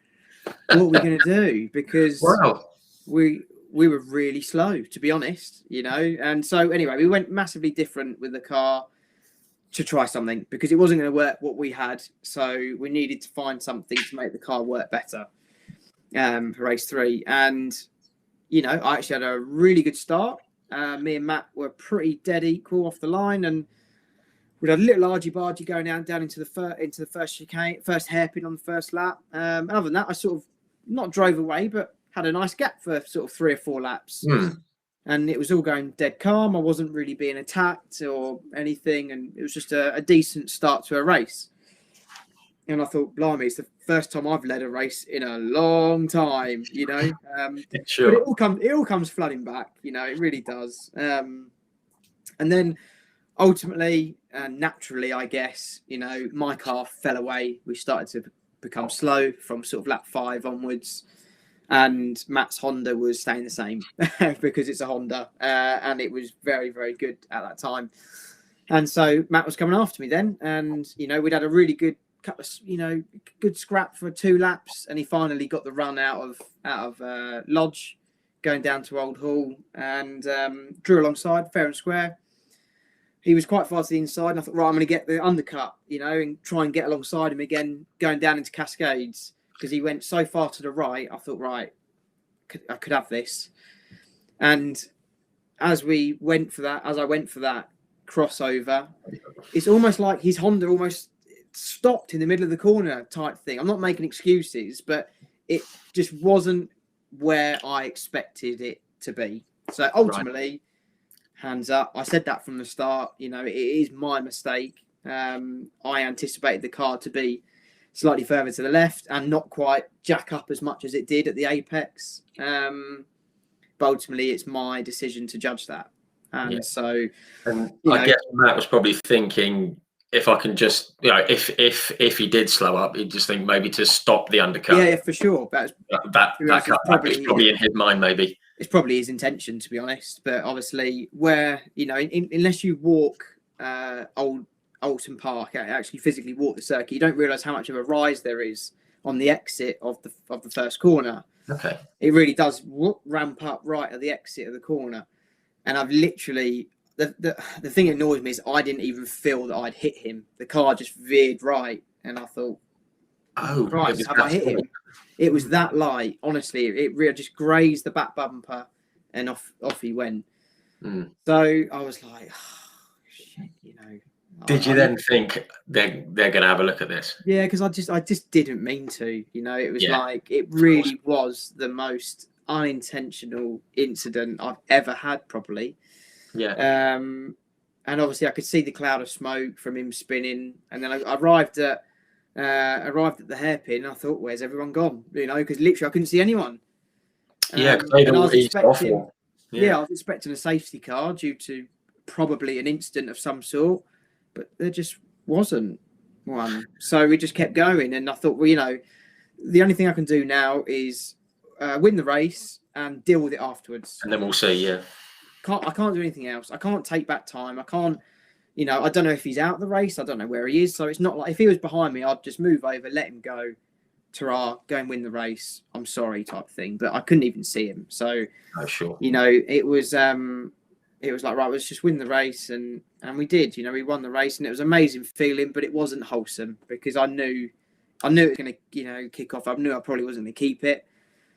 going to do? Because we were really slow, to be honest, And so, anyway, we went massively different with the car to try something because it wasn't going to work what we had. So we needed to find something to make the car work better for race 3. And, I actually had a really good start. Me and Matt were pretty dead equal off the line, and we had a little argy-bargy going down into the first chicane, first hairpin on the first lap. Other than that, I sort of not drove away, but had a nice gap for sort of 3 or 4 laps. And it was all going dead calm. I wasn't really being attacked or anything, and it was just a decent start to a race. And I thought, blimey, it's the first time I've led a race in a long time, Sure. But it all comes flooding back, it really does. And then ultimately, naturally, I guess, my car fell away. We started to become slow from sort of lap 5 onwards. And Matt's Honda was staying the same because it's a Honda. And it was very, very good at that time. And so Matt was coming after me then. And, we'd had a really good couple of, good scrap for 2 laps, and he finally got the run out of Lodge, going down to Old Hall, and drew alongside fair and square. He was quite far to the inside, and I thought, right, I'm going to get the undercut, and try and get alongside him again, going down into Cascades, because he went so far to the right. I thought, right, I could have this. And as I went for that crossover, it's almost like his Honda almost stopped in the middle of the corner type thing. I'm not making excuses, but it just wasn't where I expected it to be. So ultimately, hands up. I said that from the start. You know, it is my mistake. I anticipated the car to be slightly further to the left and not quite jack up as much as it did at the apex. But ultimately, it's my decision to judge that. And so, and I guess Matt was probably thinking, if I can just, you know, if he did slow up, he'd just think maybe to stop the undercut. Yeah, for sure. That is probably in his mind, maybe. It's probably his intention, to be honest. But obviously, where, you know, unless you walk Old Alton Park, actually physically walk the circuit, you don't realise how much of a rise there is on the exit of the first corner. Okay. It really does ramp up right at the exit of the corner. And I've literally, the thing that annoys me is I didn't even feel that I'd hit him. The car just veered right. And I thought, oh, Christ, have I hit him? It was that light. Honestly, it really just grazed the back bumper and off he went. Mm. So I was like, oh, shit, you know. Did you then think they're going to have a look at this? Yeah, because I just didn't mean to. You know, it was like, it really was the most unintentional incident I've ever had, probably. Yeah. And obviously I could see the cloud of smoke from him spinning, and then I arrived at the hairpin. And I thought, where's everyone gone? You know, because literally I couldn't see anyone. Yeah, because I was expecting. I was expecting a safety car due to probably an incident of some sort, but there just wasn't one. So we just kept going, and I thought, well, you know, the only thing I can do now is win the race and deal with it afterwards. And then we'll see. Yeah. I can't do anything else. I can't take back time. I can't, you know, I don't know if he's out of the race. I don't know where he is. So it's not like, if he was behind me, I'd just move over, let him go. Ta-ra, go and win the race. I'm sorry, type thing. But I couldn't even see him. So, sure. You know, it was like, right, let's just win the race. And we did, you know, we won the race, and it was an amazing feeling, but it wasn't wholesome because I knew it was going to, you know, kick off. I knew I probably wasn't going to keep it.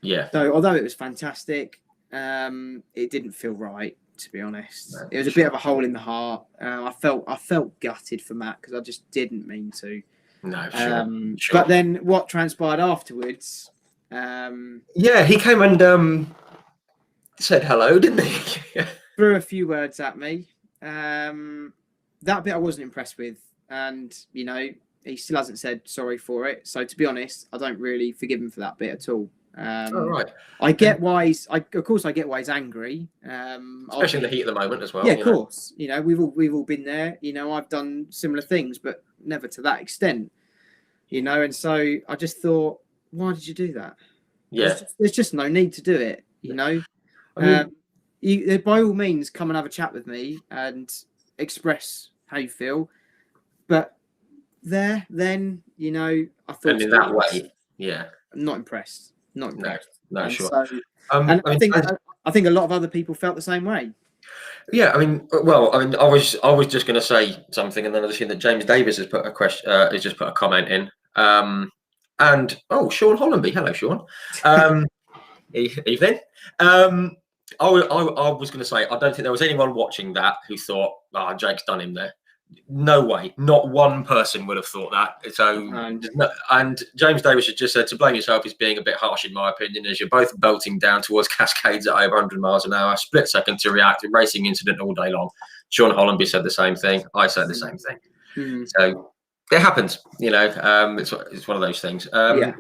Yeah. So although it was fantastic, it didn't feel right, to be honest. No, it was a bit of a hole in the heart. I felt gutted for Matt because I just didn't mean to. No, sure. But then what transpired afterwards? Yeah, he came and said hello, didn't he? Threw a few words at me. That bit I wasn't impressed with, and you know, he still hasn't said sorry for it. So to be honest, I don't really forgive him for that bit at all. Right. I get why he's. Of course, I get why he's angry. Especially in the heat of the moment as well. Yeah, of course. You know, we've all been there. You know, I've done similar things, but never to that extent. You know, and so I just thought, why did you do that? Yeah. There's just no need to do it. You know, you by all means come and have a chat with me and express how you feel. But then, you know, I thought. And in that way, yeah. I'm not impressed. Not impressed. No, and sure. So, and I think a lot of other people felt the same way. Yeah, I mean, I was just going to say something, and then I've seen that James Davis has put a question, has just put a comment in, and Sean Hollenby, hello, Sean. Evening. I was going to say, I don't think there was anyone watching that who thought, Jake's done him there. No way, not one person would have thought that. So, and James Davis has just said, to blame yourself is being a bit harsh, in my opinion, as you're both belting down towards Cascades at over 100 miles an hour, split second to react, a racing incident all day long. Sean Hollenby said the same thing. I said the same thing. Mm-hmm. So it happens, you know. It's one of those things. And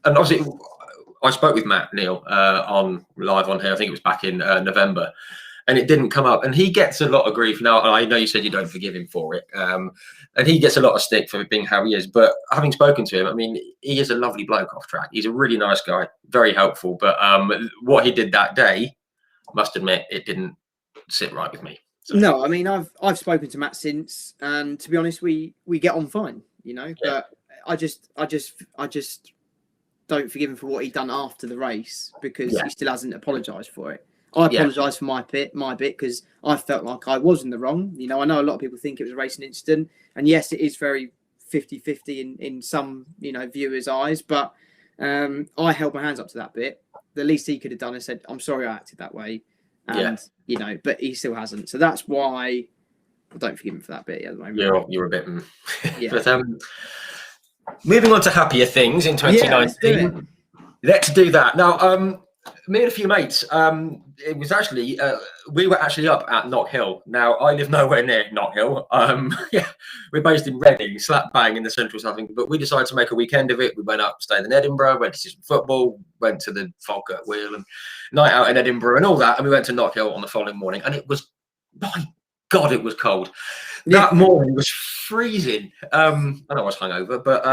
obviously, I spoke with Matt Neal on live on here. I think it was back in November. And it didn't come up. And he gets a lot of grief now. I know you said you don't forgive him for it. And he gets a lot of stick for being how he is. But having spoken to him, I mean, he is a lovely bloke off track. He's a really nice guy, very helpful. But what he did that day, I must admit, it didn't sit right with me. So. No, I mean, I've spoken to Matt since. And to be honest, we get on fine, you know. Yeah. But I just don't forgive him for what he'd done after the race because he still hasn't apologised for it. I apologise for my bit because I felt like I was in the wrong. You know, I know a lot of people think it was a racing incident, and yes, it is very 50-50 in some, you know, viewers' eyes. But I held my hands up to that bit. The least he could have done is said, "I'm sorry, I acted that way," and you know, but he still hasn't. So that's why I don't forgive him for that bit at the moment. You're a bit, but moving on to happier things in 2019. Let's do that now. Me and a few mates. It was actually we were actually up at Knock Hill. Now I live nowhere near Knock Hill. Yeah, we're based in Reading, slap bang in the central south. But we decided to make a weekend of it. We went up, stayed in Edinburgh, went to see some football, went to the Falkirk Wheel and night out in Edinburgh and all that. And we went to Knock Hill on the following morning, and it was, my God, it was cold. Yeah. That morning was freezing. I know I was hungover, but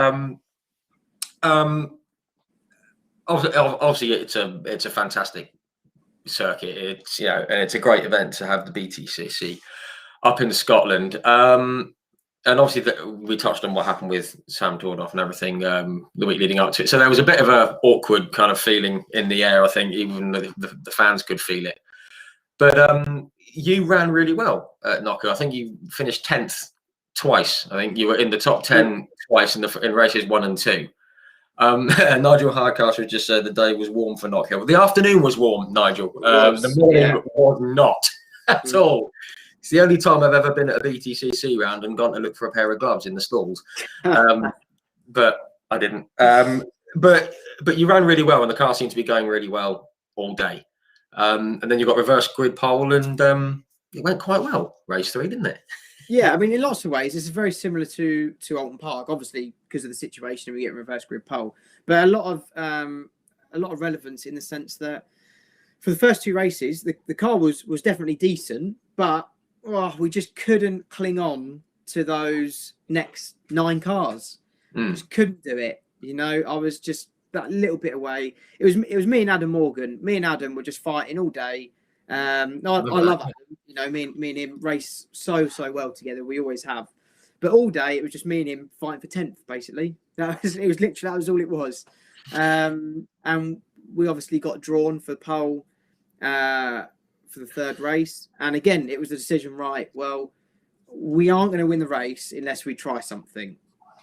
obviously it's a fantastic circuit. It's and it's a great event to have the BTCC up in Scotland. And obviously we touched on what happened with Sam Tordoff and everything the week leading up to it. So there was a bit of a awkward kind of feeling in the air. I think even the fans could feel it. But you ran really well at Knock Hill. I think you finished 10th twice. I think you were in the top 10 twice in races 1 and 2. Nigel Hardcastle just said the day was warm for Knock Hill. The afternoon was warm, Nigel. The morning was not at all. It's the only time I've ever been at a BTCC round and gone to look for a pair of gloves in the stalls. But I didn't. But you ran really well, and the car seemed to be going really well all day. And then you got reverse grid pole, and it went quite well. Race 3, didn't it? Yeah, I mean, in lots of ways, it's very similar to Alton Park, obviously because of the situation we get reverse grid pole, but a lot of relevance in the sense that for the first 2 races, the car was definitely decent, but we just couldn't cling on to those next 9 cars. Just couldn't do it. I was just that little bit away. It was me and Adam Morgan. Me and Adam were just fighting all day. I love Adam. Me and him race so well together. We always have. But all day it was just me and him fighting for 10th, basically. That was all it was. And we obviously got drawn for pole for the 3rd race. And again, it was the decision, right? Well, we aren't going to win the race unless we try something.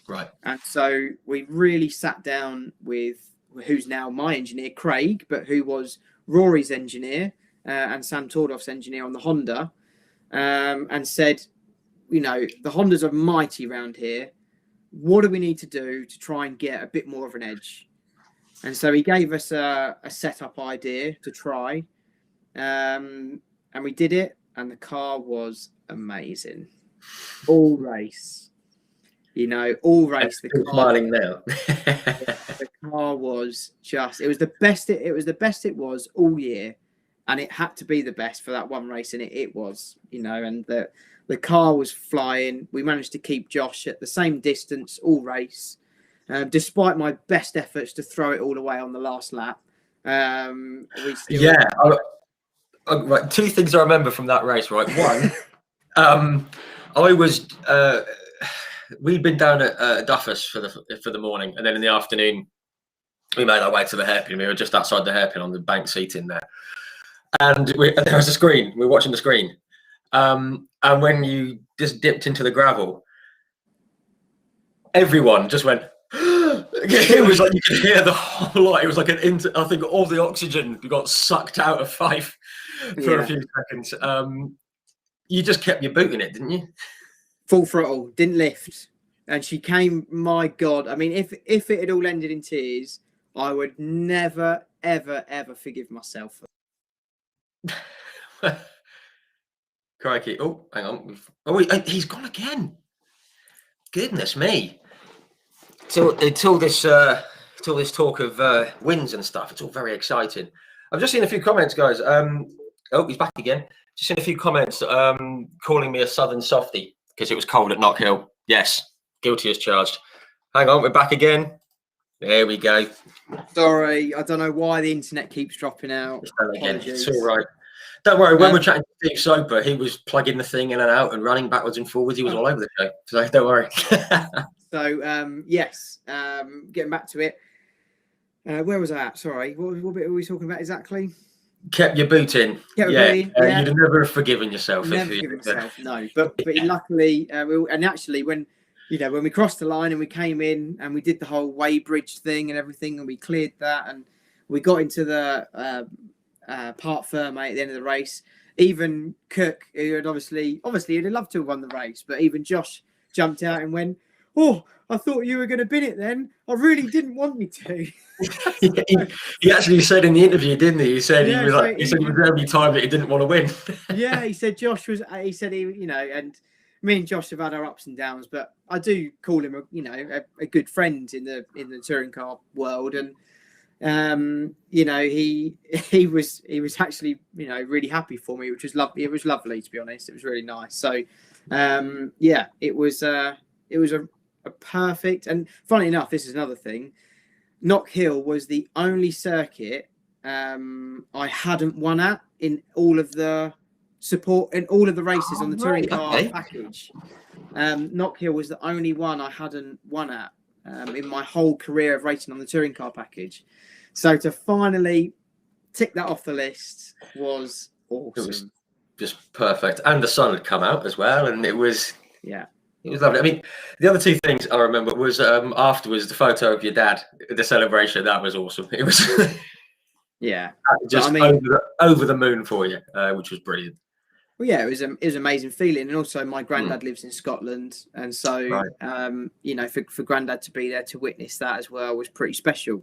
Right. And so we really sat down with who's now my engineer, Craig, but who was Rory's engineer and Sam Tordoff's engineer on the Honda, and said, the Hondas are mighty round here. What do we need to do to try and get a bit more of an edge? And so he gave us a setup idea to try. And we did it, and the car was amazing. All race. All race. The car, smiling now. the car was it was the best it was all year, and it had to be the best for that one race, and it was, and the car was flying. We managed to keep Josh at the same distance all race, despite my best efforts to throw it all away on the last lap. Right, 2 things I remember from that race. Right, one, I was. We'd been down at Duffus for the morning, and then in the afternoon, we made our way to the hairpin. We were just outside the hairpin on the bank seat in there, and there was a screen. We were watching the screen, and when you just dipped into the gravel, everyone just went. It was like you could hear the whole lot. It was like I think all the oxygen got sucked out of Fife for a few seconds. You just kept your boot in it, didn't you? Full throttle, didn't lift, and she came. My God, I mean, if it had all ended in tears, I would never, ever, ever forgive myself. Crikey! Oh, hang on. He's gone again. Goodness me! So it's all this talk of wins and stuff. It's all very exciting. I've just seen a few comments, guys. He's back again. Just seen a few comments calling me a southern softie because it was cold at Knock Hill. Yes, guilty as charged. Hang on, we're back again. There we go. Sorry, I don't know why the internet keeps dropping out. It's all right. Don't worry, when we're chatting to Steve Soper, he was plugging the thing in and out and running backwards and forwards. He was all over the show. So don't worry. So, yes, getting back to it. Where was I at? Sorry, what bit were we talking about exactly? Kept your boot in. You'd have never forgiven yourself. No. But luckily, actually, when we crossed the line and we came in and we did the whole Weybridge thing and everything, and we cleared that, and we got into the Parc Ferme at the end of the race. Even Cook, who had obviously he'd have loved to have won the race, but even Josh jumped out and went, "Oh, I thought you were going to bin it then. I really didn't want you to." He actually said in the interview, didn't he? He said Yeah, he was so like, he said he was every time that he didn't want to win. yeah, he said Josh was. He said and me and Josh have had our ups and downs, but I do call him a good friend in the touring car world, and he was actually really happy for me, which was lovely. It was lovely, to be honest. It was really nice. So it was a perfect. And funny enough, this is another thing. Knock Hill was the only circuit I hadn't won at in all of the races on the touring car package. Knock Hill was the only one I hadn't won at in my whole career of racing on the touring car package. So to finally tick that off the list was awesome. It was just perfect. And the sun had come out as well, and it was it was lovely. I mean, the other two things I remember was afterwards the photo of your dad, the celebration. That was awesome. It was just over the moon for you, which was brilliant. Well, yeah, it was an amazing feeling, and also my granddad lives in Scotland, and so for granddad to be there to witness that as well was pretty special,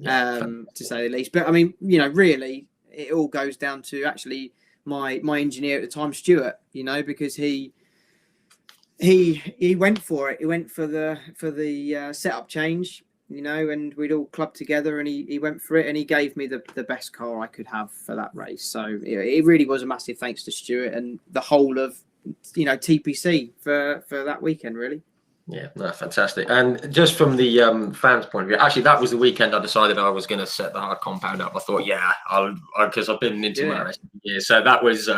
to say the least. But I mean, really, it all goes down to actually my engineer at the time, Stuart. Because he went for it. He went for the setup change. And we'd all clubbed together, and he went for it, and he gave me the best car I could have for that race. So it really was a massive thanks to Stuart and the whole of TPC for that weekend, really. Yeah, no, fantastic. And just from the fans' point of view, actually, that was the weekend I decided I was going to set the hard compound up. I thought, because I've been into my racing for years, so that was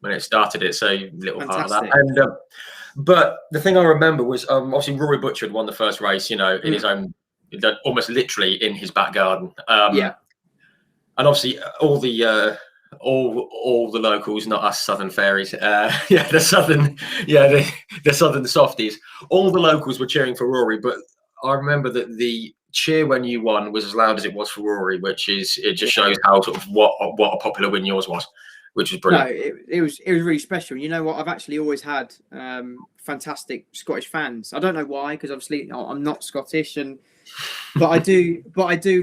when it started. It's a little fantastic. part of that. And but the thing I remember was obviously Rory Butcher had won the first race, in his own, almost literally in his back garden. And obviously all the locals, not us Southern fairies, the Southern softies. All the locals were cheering for Rory, but I remember that the cheer when you won was as loud as it was for Rory, it just shows how sort of what a popular win yours was. Which was brilliant. No, it was really special. You know what? I've actually always had fantastic Scottish fans. I don't know why, because obviously I'm not Scottish, but I do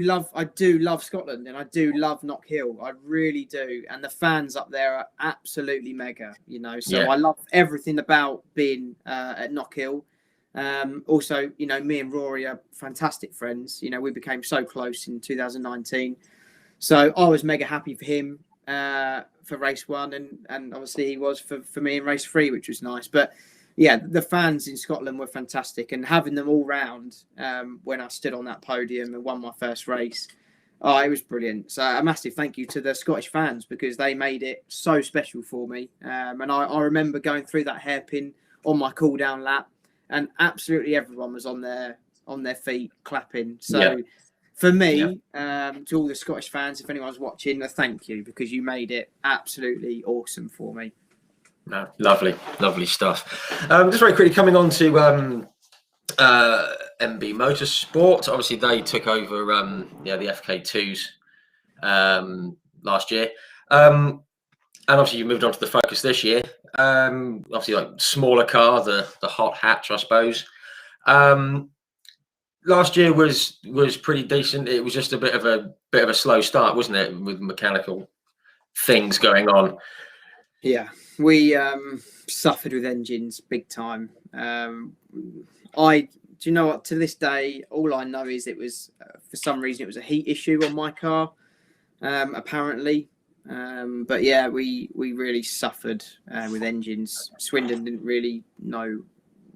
love Scotland, and I do love Knock Hill. I really do, and the fans up there are absolutely mega. So I love everything about being at Knock Hill. Also, me and Rory are fantastic friends. We became so close in 2019, so I was mega happy for him. For race 1, and obviously he was for me in race 3, which was nice. But the fans in Scotland were fantastic, and having them all round when I stood on that podium and won my first race, it was brilliant. So a massive thank you to the Scottish fans, because they made it so special for me. And I remember going through that hairpin on my cool down lap, and absolutely everyone was on their feet clapping. So for me, to all the Scottish fans, if anyone's watching, thank you, because you made it absolutely awesome for me. No, lovely stuff. Just very quickly, coming on to MB Motorsport. Obviously, they took over the FK2s last year, and obviously you moved on to the Focus this year. Obviously, like smaller car, the hot hatch, I suppose. Last year was pretty decent. It was just a bit of a slow start, wasn't it, with mechanical things going on? Yeah, we suffered with engines big time. Do you know what? To this day, all I know is it was for some reason it was a heat issue on my car, apparently. But yeah, we really suffered with engines. Swindon didn't really know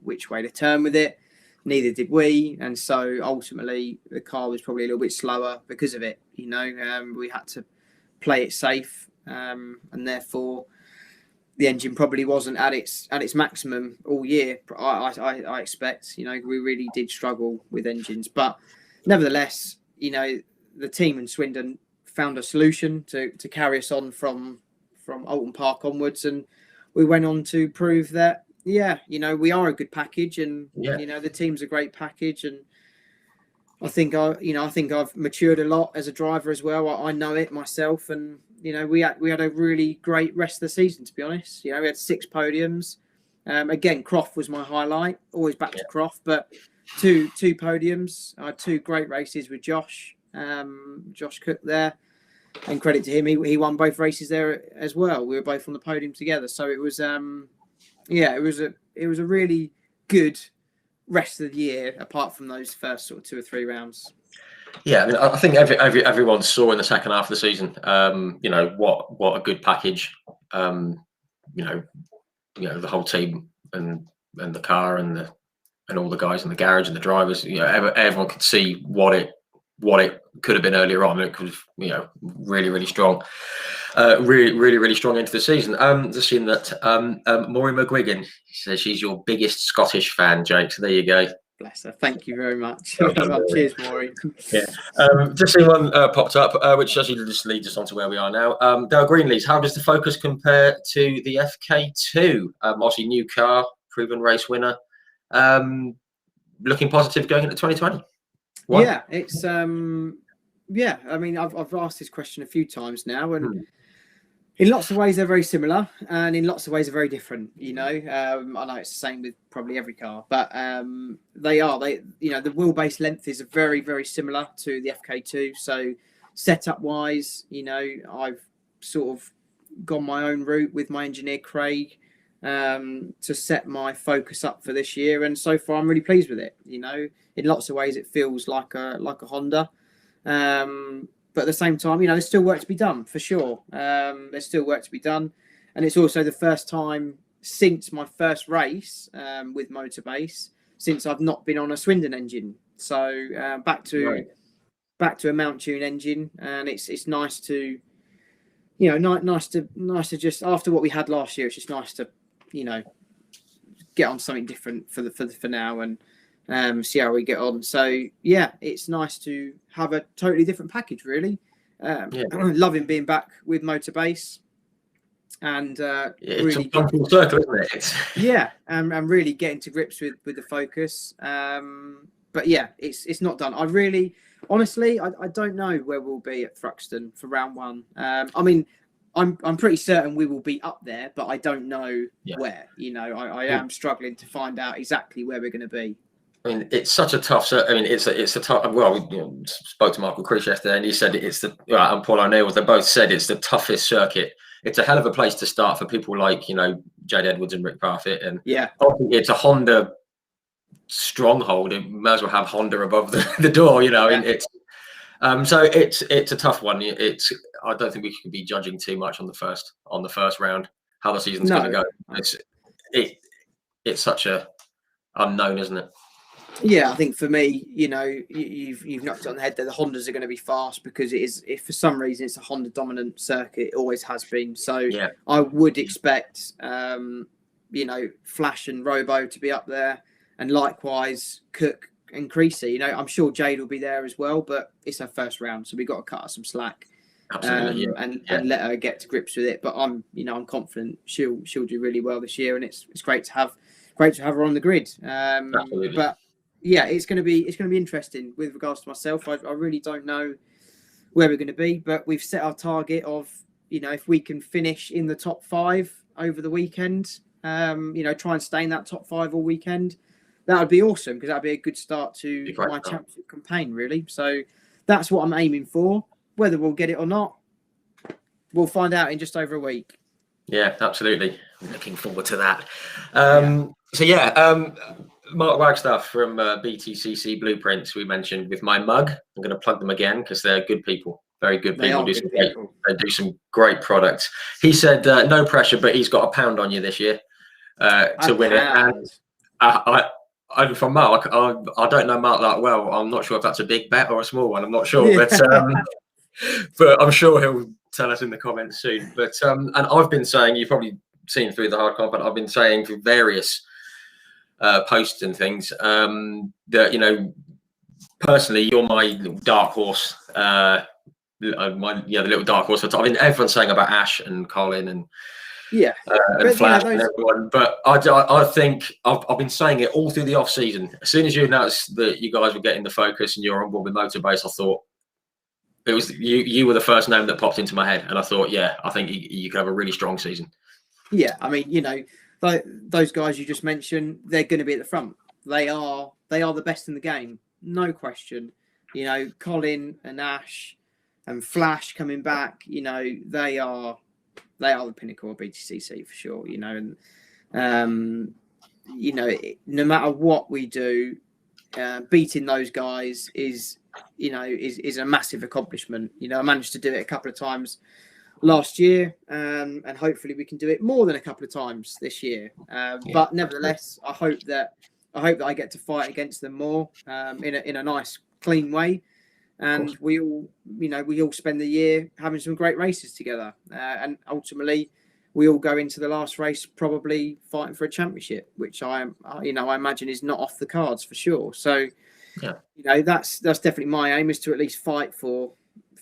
which way to turn with it. Neither did we, and so ultimately the car was probably a little bit slower because of it. We had to play it safe, and therefore the engine probably wasn't at its maximum all year. I expect. We really did struggle with engines, but nevertheless, the team in Swindon found a solution to carry us on from Alton Park onwards, and we went on to prove that. Yeah, we are a good package, and the team's a great package, and I think I've matured a lot as a driver as well. I know it myself, and we had a really great rest of the season. To be honest, we had 6 podiums, Again, Croft was my highlight. Always back to Croft, but two podiums. I had 2 great races with Josh Cook there, and credit to him, he won both races there as well. We were both on the podium together, so it was it was a really good rest of the year, apart from those first sort of 2 or 3 rounds. Yeah, I mean, I think everyone saw in the second half of the season, what a good package, the whole team and the car and all the guys in the garage and the drivers. Everyone could see what it could have been earlier on. It was really, really strong, really strong into the season. Just seeing that Maury McGuigan says she's your biggest Scottish fan, Jake. So there you go. Bless her. Thank you very much. Cheers, Maury. Yeah. Just seeing one popped up, which actually just leads us on to where we are now. Dale Greenlees, how does the Focus compare to the FK2? Obviously, new car, proven race winner. Looking positive going into 2020. What? Yeah, it's I mean, I've asked this question a few times now, and in lots of ways they're very similar, and in lots of ways they're very different. I know it's the same with probably every car, but the wheelbase length is very, very similar to the FK2. So setup wise, I've sort of gone my own route with my engineer Craig to set my Focus up for this year, and so far I'm really pleased with it. In lots of ways it feels like a Honda, but at the same time, there's still work to be done for sure. There's still work to be done, and it's also the first time since my first race with Motorbase since I've not been on a Swindon engine. So back to a Mount Tune engine, and it's nice to nice to just, after what we had last year, it's just nice to get on something different for now and see how we get on. So yeah, it's nice to have a totally different package, really. Loving being back with Motorbase, and it's really a full circle, isn't it? Yeah, and really getting to grips with the Focus. But yeah, it's not done. Honestly, I don't know where we'll be at Thruxton for round 1. I mean, I'm pretty certain we will be up there, but I don't know where. I am struggling to find out exactly where we're going to be. I mean, it's such a tough. I mean, it's a tough. Well, we spoke to Michael Creech yesterday, and he said it's the. And Paul O'Neill, they both said it's the toughest circuit. It's a hell of a place to start for people like Jade Edwards and Rick Parfitt, and it's a Honda stronghold. It may as well have Honda above the door. And it's. So it's a tough one. I don't think we could be judging too much on the first round how the season's going to go. It's such a unknown, isn't it? Yeah, I think for me, you've knocked it on the head there. The Hondas are going to be fast because it is. If for some reason it's a Honda dominant circuit, it always has been. So I would expect, Flash and Robo to be up there, and likewise Cook and Creasy. I'm sure Jade will be there as well, but it's her first round, so we've got to cut her some slack. Absolutely, and let her get to grips with it. But I'm confident she'll do really well this year, and it's great to have her on the grid. Absolutely. But yeah, it's going to be interesting with regards to myself. I really don't know where we're going to be, but we've set our target of if we can finish in the top 5 over the weekend, try and stay in that top 5 all weekend. That would be awesome, because that'd be a good start to my championship campaign, really. So that's what I'm aiming for. Whether we'll get it or not, we'll find out in just over a week. Yeah, absolutely. Looking forward to that. Mark Wagstaff from BTCC Blueprints, we mentioned with my mug. I'm going to plug them again because they're good people. Very good people. They do some great products. He said no pressure, but he's got £1 on you this year to win it. And from Mark, I don't know Mark that well. I'm not sure if that's a big bet or a small one. I'm not sure, but I'm sure he'll tell us in the comments soon. But and I've been saying, you've probably seen through the hard content, I've been saying for various posts and things that personally you're my little dark horse. The little dark horse. I mean, everyone's saying about Ash and Colin and Flash and everyone, but I think I've been saying it all through the off season. As soon as you announced that you guys were getting the Focus and you're on board with Motorbase, I thought it was you were the first name that popped into my head, and I thought, I think you could have a really strong season. Yeah, I mean, those guys you just mentioned, they're going to be at the front. They are the best in the game, no question. You know, Colin and Ash and Flash coming back. You know, they are the pinnacle of BTCC for sure. You know, and you know, no matter what we do, beating those guys is a massive accomplishment. You know, I managed to do it a couple of times last year, and hopefully we can do it more than a couple of times this year. But nevertheless, I hope that I get to fight against them more in a nice, clean way, and we all spend the year having some great races together, and ultimately we all go into the last race probably fighting for a championship, which I imagine is not off the cards for sure. So you know, that's definitely my aim, is to at least fight for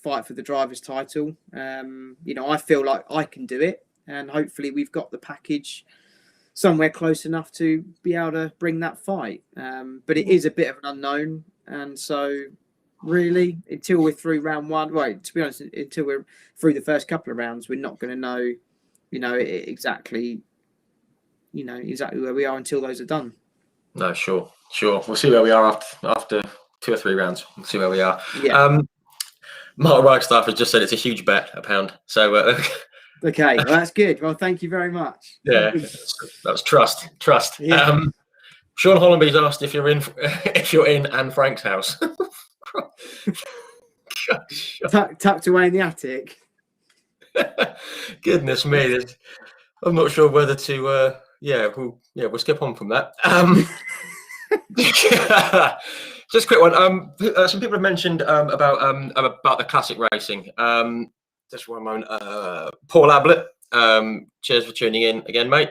the driver's title. You know, I feel like I can do it, and hopefully we've got the package somewhere close enough to be able to bring that fight. But it is a bit of an unknown, and so really, until we're through round one, right? To be honest, until we're through the first couple of rounds, we're not going to know, you know, exactly where we are until those are done. No, sure. We'll see where we are after 2 or 3 rounds. We'll see where we are. Yeah. Mark Reichstaff has just said it's a huge bet, £1. So okay, well, that's good. Well, thank you very much. Yeah, that was trust. Yeah. Sean Hollenby's asked if you're in Anne Frank's house. Tucked away in the attic. Goodness me, I'm not sure whether to. We'll skip on from that. Just a quick one. Some people have mentioned about the classic racing. Just one moment. Paul Ablett. Cheers for tuning in again, mate.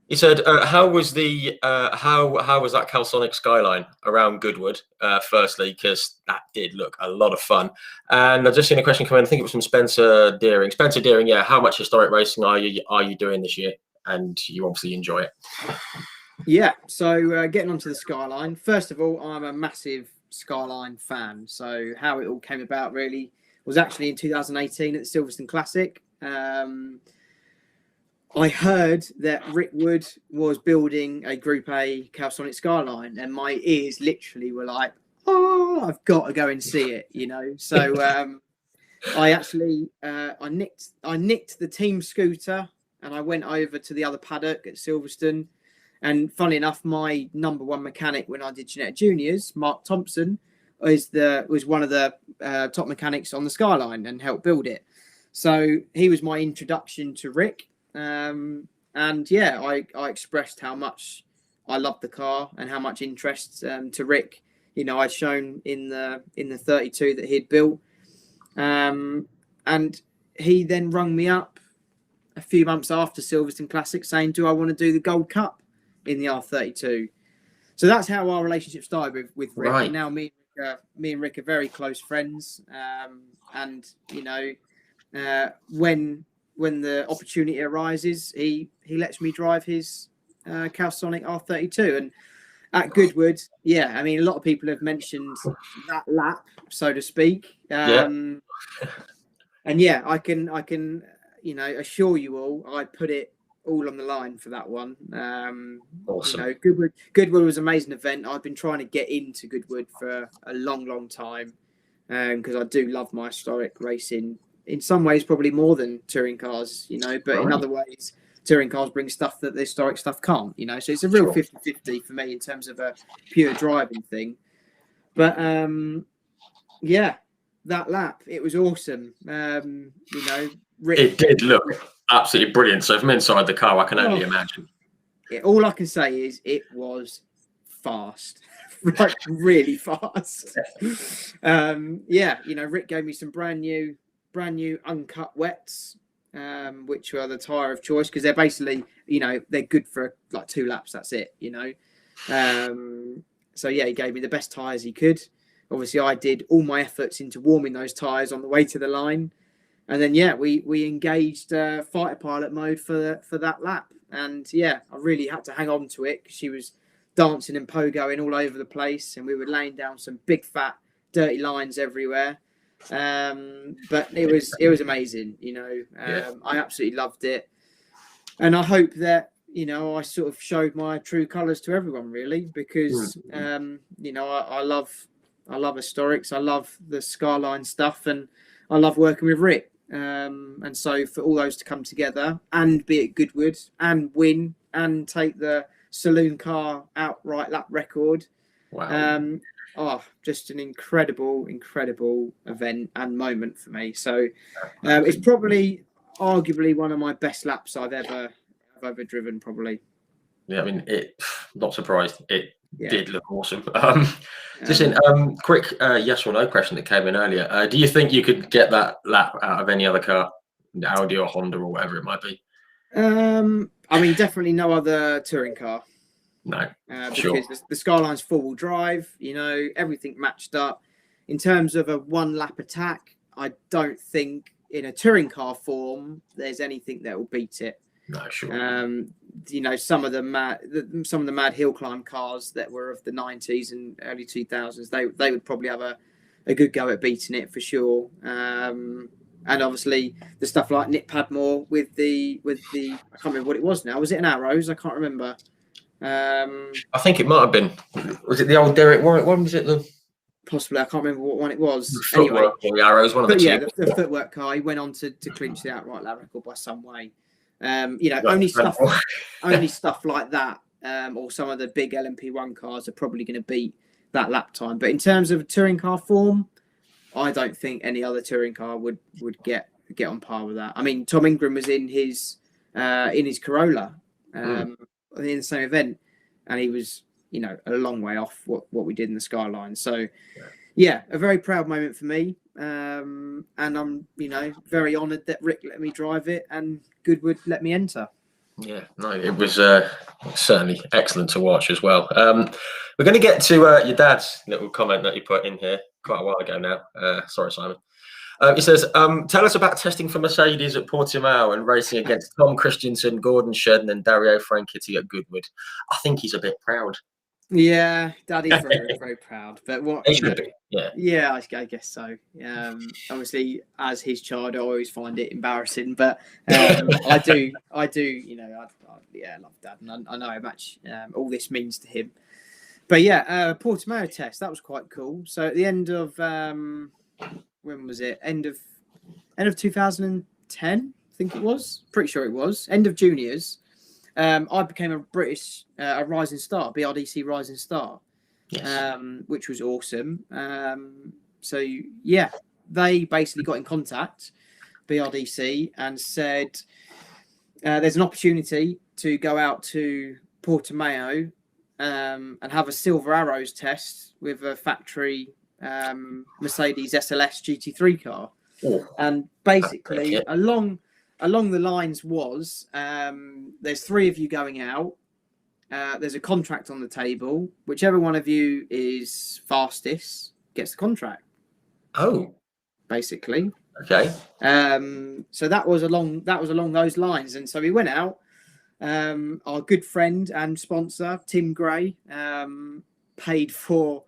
He said, "How was that Calsonic Skyline around Goodwood? Firstly, because that did look a lot of fun." And I've just seen a question come in. I think it was from Spencer Deering. Spencer Deering, yeah. How much historic racing are you doing this year? And you obviously enjoy it. Yeah. So getting onto the Skyline. First of all, I'm a massive Skyline fan. So how it all came about really was actually in 2018 at the Silverstone Classic. I heard that Rick Wood was building a Group A Calsonic Skyline, and my ears literally were like, "Oh, I've got to go and see it," you know. So I actually I nicked the team scooter, and I went over to the other paddock at Silverstone. And funnily enough, my number one mechanic when I did Genetic Juniors, Mark Thompson, was one of the top mechanics on the Skyline and helped build it. So he was my introduction to Rick. And yeah, I expressed how much I loved the car and how much interest to Rick, you know, I'd shown in the 32 that he'd built. And he then rung me up a few months after Silverstone Classic saying, "Do I want to do the Gold Cup in the R32?" So that's how our relationship started with Rick. Right. And now me and Rick are very close friends. And you know, when the opportunity arises, he lets me drive his Calsonic R32. And at Goodwood, yeah, I mean, a lot of people have mentioned that lap, so to speak. And yeah, I can, you know, assure you all, I put it all on the line for that one. Awesome. You know, Goodwood was an amazing event. I've been trying to get into Goodwood for a long time because I do love my historic racing. In some ways, probably more than touring cars, you know, but in other ways, touring cars bring stuff that the historic stuff can't, you know. So it's a real 50-50 for me in terms of a pure driving thing. But yeah, that lap, it was awesome. You know, it did look absolutely brilliant. So from inside the car, I can only imagine. All I can say is it was fast. Like really fast. Yeah, you know, Rick gave me some brand new uncut wets, which were the tyre of choice because they're basically, you know, they're good for like 2 laps. That's it, you know. So yeah, he gave me the best tyres he could. Obviously, I did all my efforts into warming those tyres on the way to the line, and then yeah, we engaged fighter pilot mode for that lap. And yeah, I really had to hang on to it because she was dancing and pogoing all over the place, and we were laying down some big fat dirty lines everywhere. But it was amazing, you know. I absolutely loved it. And I hope that, you know, I sort of showed my true colours to everyone, really, because you know, I love historics, I love the Skyline stuff, and I love working with Rick. And so for all those to come together and be at Goodwood and win and take the saloon car outright lap record, Wow. just an incredible event and moment for me. So it's probably arguably one of my best laps I've ever driven, probably. Yeah, I mean, not surprised. It Yeah. did look awesome. Just in quick yes or no question that came in earlier. Do you think you could get that lap out of any other car, Audi or Honda or whatever it might be? I mean, definitely no other touring car. No, because the Skyline's four-wheel drive, you know, everything matched up. In terms of a one-lap attack, I don't think in a touring car form there's anything that will beat it. No, sure. You know, some of the mad hill climb cars that were of the 90s and early 2000s, they would probably have a good go at beating it for sure. And obviously the stuff like Nick Padmore with the I can't remember what it was now. Was it an Arrows? I can't remember. I think it might have been. Was it the old Derek Warwick one? Was it the? Possibly, I can't remember what one it was. The footwork or the Arrows, one of the two. Yeah, the footwork car. He went on to clinch the outright lap record by some way. You know, only stuff like that, or some of the big LMP1 cars are probably going to beat that lap time. But in terms of touring car form, I don't think any other touring car would get on par with that. I mean, Tom Ingram was in his Corolla in the same event, and he was, you know, a long way off what we did in the Skyline. So, yeah, a very proud moment for me. And I'm, you know, very honoured that Rick let me drive it and Goodwood let me enter. Yeah, no, it was certainly excellent to watch as well. We're going to get to your dad's little comment that you put in here quite a while ago now. Sorry, Simon. He says, tell us about testing for Mercedes at Portimao and racing against Tom Christensen, Gordon Shedden and Dario Franchitti at Goodwood. I think he's a bit proud. Yeah, Daddy's very, very proud. But what? He should be. Yeah, I guess so. Obviously, as his child, I always find it embarrassing, but I do. You know, I love Dad, and I know how much all this means to him. But yeah, Portimao test, that was quite cool. So at the end of when was it? End of 2010, I think it was. Pretty sure it was end of juniors. I became a British Rising Star, BRDC Rising Star, yes. Which was awesome. So yeah, they basically got in contact, BRDC, and said there's an opportunity to go out to Portimao and have a Silver Arrows test with a factory Mercedes SLS GT3 car. Oh, and basically along the lines was there's three of you going out. There's a contract on the table. Whichever one of you is fastest gets the contract. Oh, basically. Okay. So that was along those lines, and so we went out. Our good friend and sponsor Tim Gray paid for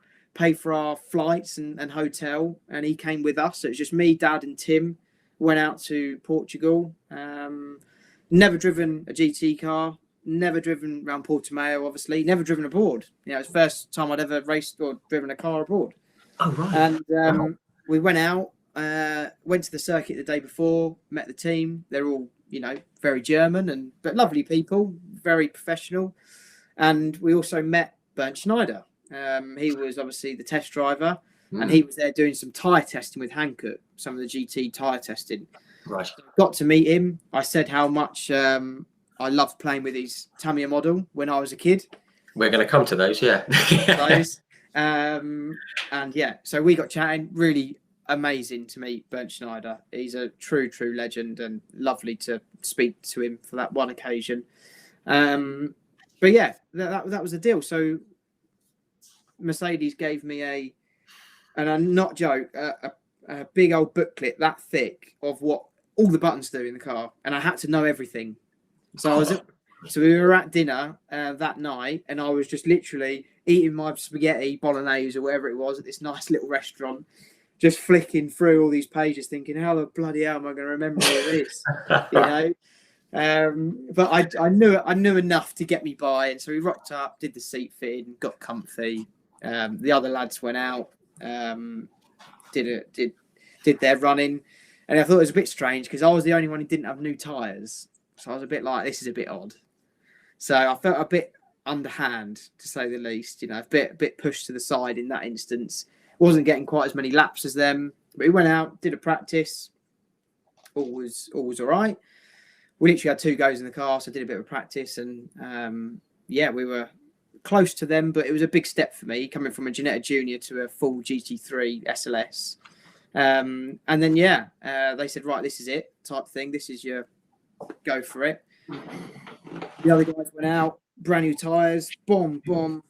our flights and hotel, and he came with us. So it was just me, Dad, and Tim. Went out to Portugal. Never driven a GT car. Never driven around Portimao, obviously. Never driven aboard. You know, it's the first time I'd ever raced or driven a car aboard. Oh, right. And we went out, went to the circuit the day before, met the team. They're all, you know, very German but lovely people, very professional. And we also met Bernd Schneider. He was obviously the test driver. And he was there doing some tyre testing with Hankook, some of the GT tyre testing. Right. So got to meet him. I said how much I loved playing with his Tamiya model when I was a kid. We're going to come to those, yeah. And yeah, so we got chatting. Really amazing to meet Bernd Schneider. He's a true legend, and lovely to speak to him for that one occasion. But yeah, that was the deal. So Mercedes gave me and I'm not joke, a big old booklet that thick of what all the buttons do in the car, and I had to know everything. So we were at dinner that night, and I was just literally eating my spaghetti bolognese or whatever it was at this nice little restaurant, just flicking through all these pages, thinking, how the bloody hell am I going to remember all this? You know. But I knew enough to get me by, and so we rocked up, did the seat fitting, got comfy. The other lads went out, did their running, and I thought it was a bit strange because I was the only one who didn't have new tyres, so I was a bit like, this is a bit odd. So I felt a bit underhand, to say the least. You know, a bit pushed to the side in that instance. Wasn't getting quite as many laps as them, but we went out, did a practice. All was all right. We literally had 2 goes in the car, so I did a bit of practice, and we were close to them, but it was a big step for me coming from a Ginetta Junior to a full GT3 SLS. And then they said, right, this is it, type thing. This is your go for it. The other guys went out, brand new tyres, boom. Bill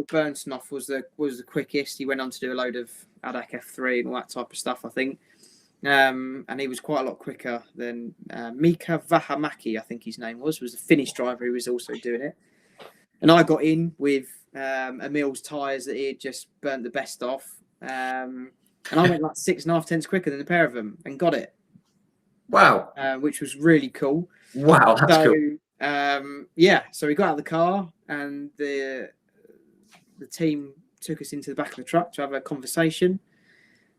Bernstoff was the quickest. He went on to do a load of ADAC F3 and all that type of stuff, I think. And he was quite a lot quicker than Mika Vähämäki, I think his name was the Finnish driver who was also doing it. And I got in with Emil's tyres that he had just burnt the best off. And I went like 6.5 tenths quicker than the pair of them and got it. Wow. Which was really cool. Wow, that's cool. So we got out of the car, and the team took us into the back of the truck to have a conversation.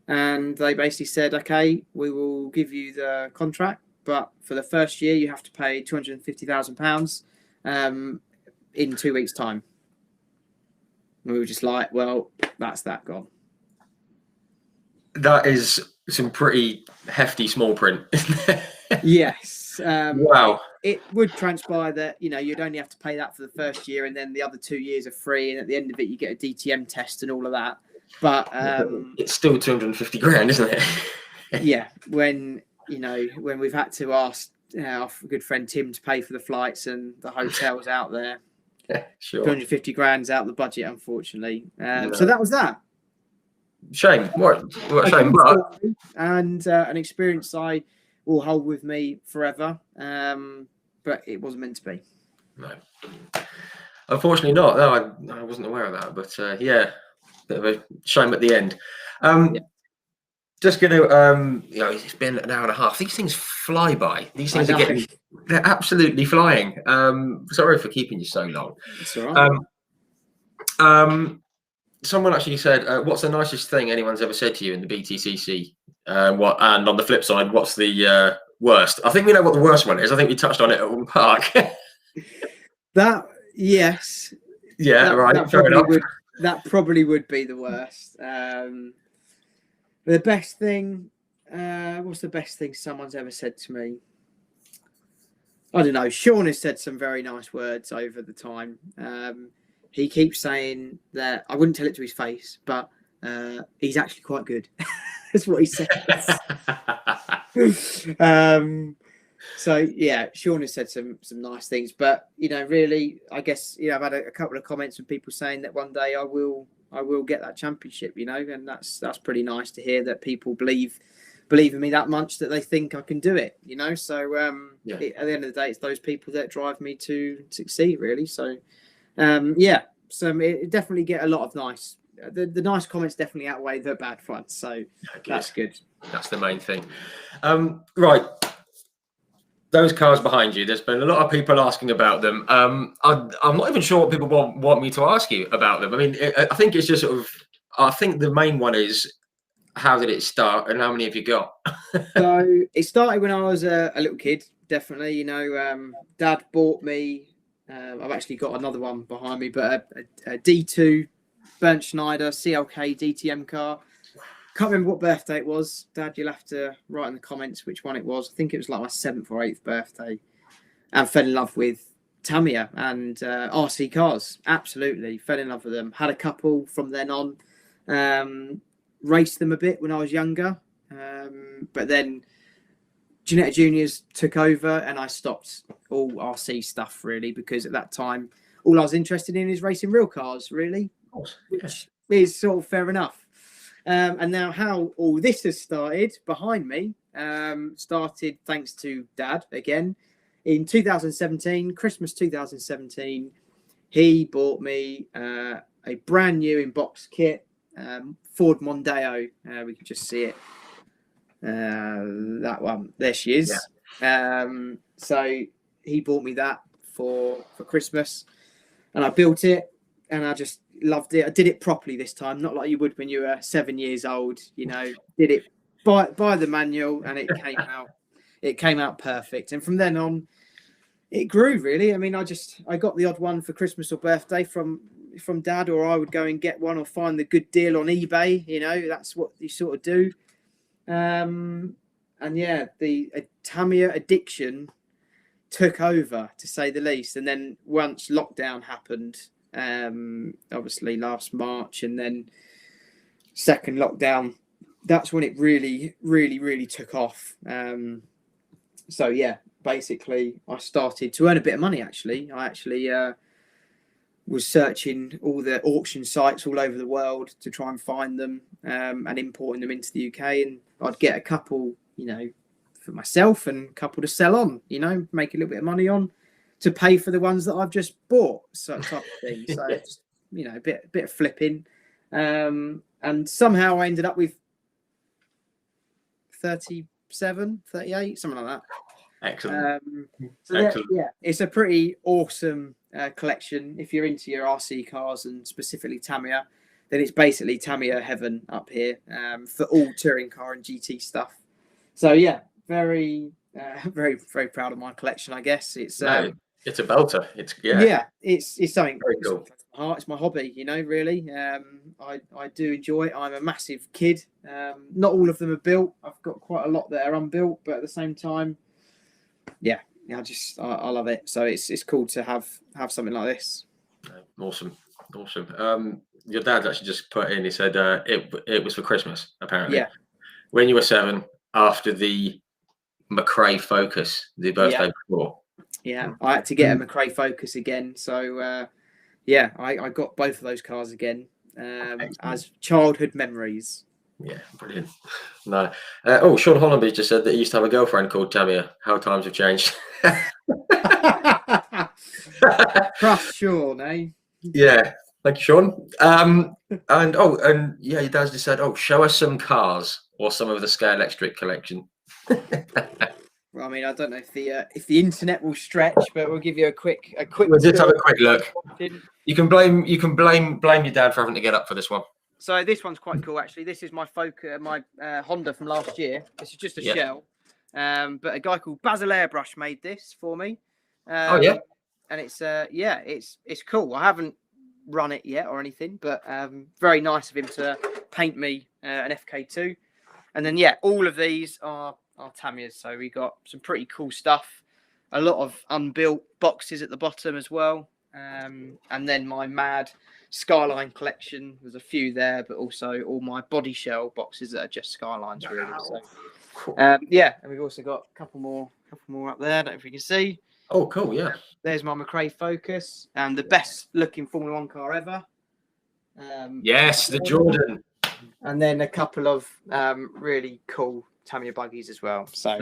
And they basically said, okay, we will give you the contract, but for the first year, you have to pay £250,000 in 2 weeks' time. And we were just like, well, that's that gone. That is some pretty hefty small print. Yes. Wow. It would transpire that, you'd only have to pay that for the first year, and then the other 2 years are free. And at the end of it, you get a DTM test and all of that. But it's still 250 grand, isn't it? Yeah, when we've had to ask our good friend Tim to pay for the flights and the hotels out there, sure, 250 grand's out of the budget, unfortunately. So that was that. Shame. What a shame. But and an experience I will hold with me forever. But it wasn't meant to be. No, unfortunately not. No, I wasn't aware of that. But bit of a shame at the end. Just going to, it's been an hour and a half. These things fly by. These things they're absolutely flying. Sorry for keeping you so long. It's all right. Someone actually said, what's the nicest thing anyone's ever said to you in the BTCC? And on the flip side, what's the worst? I think we know what the worst one is. I think we touched on it at Oulton Park. Yes. Yeah, right. Fair enough. That probably would be the worst. The best thing, what's the best thing someone's ever said to me? I don't know. Sean has said some very nice words over the time. He keeps saying that, I wouldn't tell it to his face, but he's actually quite good. That's what he says. So Sean has said some nice things, but really, I guess I've had a couple of comments from people saying that one day I will get that championship, and that's pretty nice to hear that people believe in me that much that they think I can do it, So at the end of the day, it's those people that drive me to succeed, really. So so it definitely get a lot of nice. The nice comments definitely outweigh the bad ones, so that's good. That's the main thing. Right. Those cars behind you, there's been a lot of people asking about them. I'm not even sure what people want me to ask you about them. I mean, I think it's just I think the main one is, how did it start and how many have you got? So it started when I was a little kid, definitely. Dad bought me, I've actually got another one behind me, but a D2 Bernd Schneider CLK DTM car. Can't remember what birthday it was. Dad, you'll have to write in the comments which one it was. I think it was like my 7th or 8th birthday. And fell in love with Tamiya and RC cars. Absolutely. Fell in love with them. Had a couple from then on. Raced them a bit when I was younger. But then Ginetta Juniors took over and I stopped all RC stuff, really, because at that time, all I was interested in is racing real cars, really. Which is sort of fair enough. And now how all this has started behind me, started thanks to Dad again. In 2017, Christmas 2017, he bought me a brand new in-box kit, Ford Mondeo. We can just see it. That one. There she is. So he bought me that for Christmas, and I built it, and I just loved it. I did it properly this time, not like you would when you were 7 years old. You know, did it by the manual, and it came out perfect. And from then on, it grew really. I mean, I got the odd one for Christmas or birthday from Dad, or I would go and get one or find the good deal on eBay. You know, that's what you sort of do. And yeah, the Tamiya addiction took over, to say the least. And then once lockdown happened, obviously last March, and then second lockdown, that's when it really took off. So yeah, basically I started to earn a bit of money. Actually, I was searching all the auction sites all over the world to try and find them, and importing them into the UK, and I'd get a couple, you know, for myself and a couple to sell on, you know, make a little bit of money on to pay for the ones that I've just bought, so type of thing. So just, you know, a bit of flipping, and somehow I ended up with 37, 38, something like that. Excellent. So excellent. Yeah, it's a pretty awesome collection. If you're into your RC cars and specifically Tamiya, then it's basically Tamiya heaven up here, for all touring car and GT stuff. So yeah, very proud of my collection. I guess it's a belter. It's something very cool. It's my hobby, you know, really. I do enjoy it. I'm a massive kid. Not all of them are built. I've got quite a lot that are unbuilt, but at the same time, yeah, I love it. So it's cool to have something like this. Awesome. Your dad actually just put in, he said it was for Christmas, apparently. Yeah. When you were 7, after the McRae Focus, the birthday before. Yeah, I had to get a McRae Focus again. So yeah, I got both of those cars again, as childhood memories. Yeah, brilliant. No. Sean Hollenby just said that he used to have a girlfriend called Tamiya. How times have changed. Trust Sean, eh? Yeah. Thank you, Sean. And yeah, your dad's just said, show us some cars or some of the Scale Electric collection. Well, I mean, I don't know if the internet will stretch, but we'll give you a quick. We'll just have a quick look. You can blame your dad for having to get up for this one. So this one's quite cool, actually. This is my Focus, my Honda from last year. This is just a shell, but a guy called Basil Airbrush made this for me. And it's cool. I haven't run it yet or anything, but very nice of him to paint me an FK2. And then all of these are Tamiyas. So we got some pretty cool stuff. A lot of unbuilt boxes at the bottom as well. And then my mad Skyline collection, there's a few there, but also all my body shell boxes that are just Skylines, really. So cool. And we've also got a couple more up there. I don't know if you can see. Oh, cool! Yeah, there's my McRae Focus, and the best looking Formula One car ever. Yes, the Jordan. And then a couple of really cool Tamiya buggies as well. So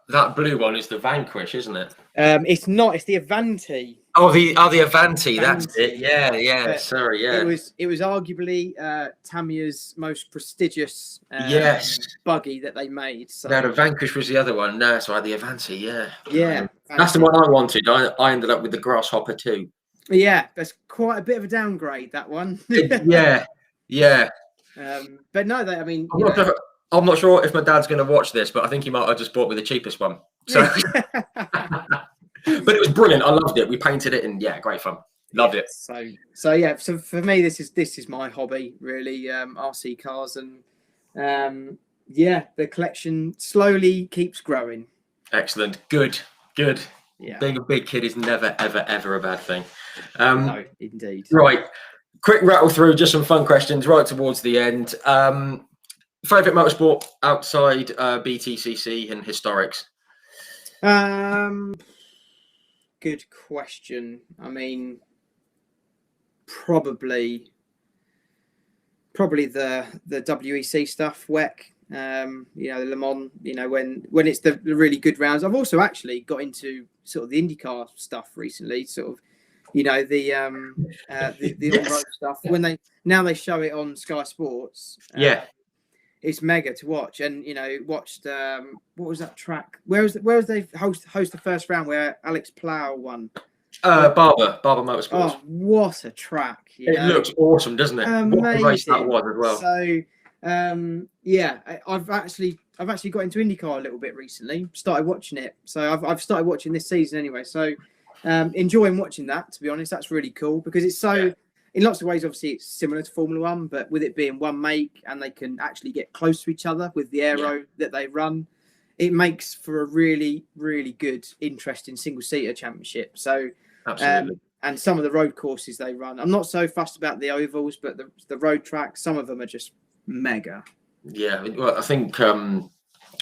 that blue one is the Vanquish, isn't it? It's not. It's the Avanti. Oh, the Avanti. That's it. Yeah. Sorry, yeah. It was arguably Tamiya's most prestigious buggy that they made. So no, the Vanquish was the other one. No, that's right, the Avanti. Yeah. Yeah. That's the one I wanted. I ended up with the Grasshopper too. Yeah, that's quite a bit of a downgrade, that one. Yeah. But no, I mean, I'm not sure if my dad's going to watch this, but I think he might have just bought me the cheapest one. So, but it was brilliant. I loved it. We painted it, and great fun. Loved it. So for me, this is my hobby, really. RC cars, and the collection slowly keeps growing. Excellent. Good. Yeah. Being a big kid is never, ever, ever a bad thing. No, indeed. Right. Quick rattle through just some fun questions right towards the end. Favorite motorsport outside BTCC and historics? Good question. I mean, probably the WEC stuff, WEC. The Le Mans. When it's the really good rounds. I've also actually got into sort of the IndyCar stuff recently. Sort of, the on-road stuff. When they show it on Sky Sports. it's mega to watch. And watched what was that track? Where was they host the first round where Alex Plough won? Barber Motorsports. Oh, what a track! It looks awesome, doesn't it? Amazing. What a race that was as well. So, I've actually got into IndyCar a little bit recently. Started watching it, so I've started watching this season anyway. So, enjoying watching that. To be honest, that's really cool because it's so. Yeah. In lots of ways, obviously, it's similar to Formula One, but with it being one make and they can actually get close to each other with the aero that they run, it makes for a really, really good, interesting single-seater championship. So, absolutely. And some of the road courses they run, I'm not so fussed about the ovals, but the road tracks, some of them are just mega. Yeah, well, I think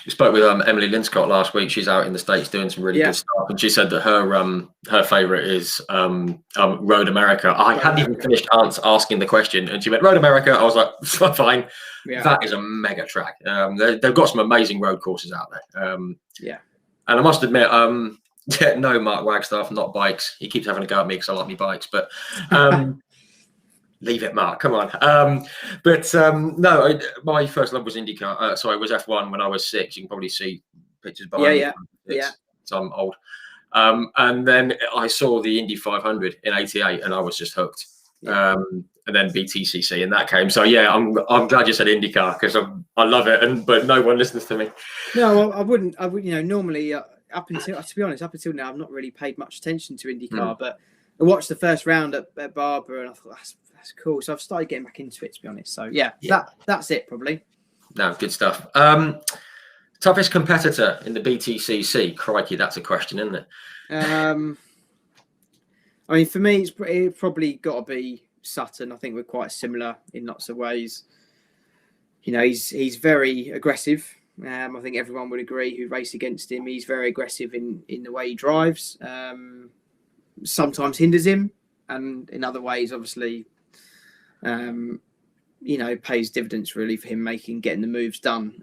we spoke with Emily Linscott last week. She's out in the States doing some really good stuff, and she said that her favorite is Road America. I hadn't even finished asking the question, and she went Road America. I was like, fine. Yeah. That is a mega track. They've got some amazing road courses out there. And I must admit, no, Mark Wagstaff, not bikes. He keeps having a go at me because I like me bikes, but leave it, Mark. Come on. No, my first love was IndyCar. Sorry, it was F1 when I was 6. You can probably see pictures behind me. Yeah. So I'm old. And then I saw the Indy 500 in '88, and I was just hooked. Yeah. And then BTCC, and that came. So yeah, I'm glad you said IndyCar because I love it, but no one listens to me. No, I wouldn't. Normally. Up until now, I've not really paid much attention to IndyCar, but I watched the first round at Barber, and I thought that's cool. So I've started getting back into it, to be honest. So that's it probably. No, good stuff. Toughest competitor in the BTCC? Crikey, that's a question, isn't it? I mean, for me, it's probably got to be Sutton. I think we're quite similar in lots of ways. He's very aggressive. I think everyone would agree who race against him. He's very aggressive in the way he drives. Sometimes hinders him, and in other ways, obviously, pays dividends really for him getting the moves done.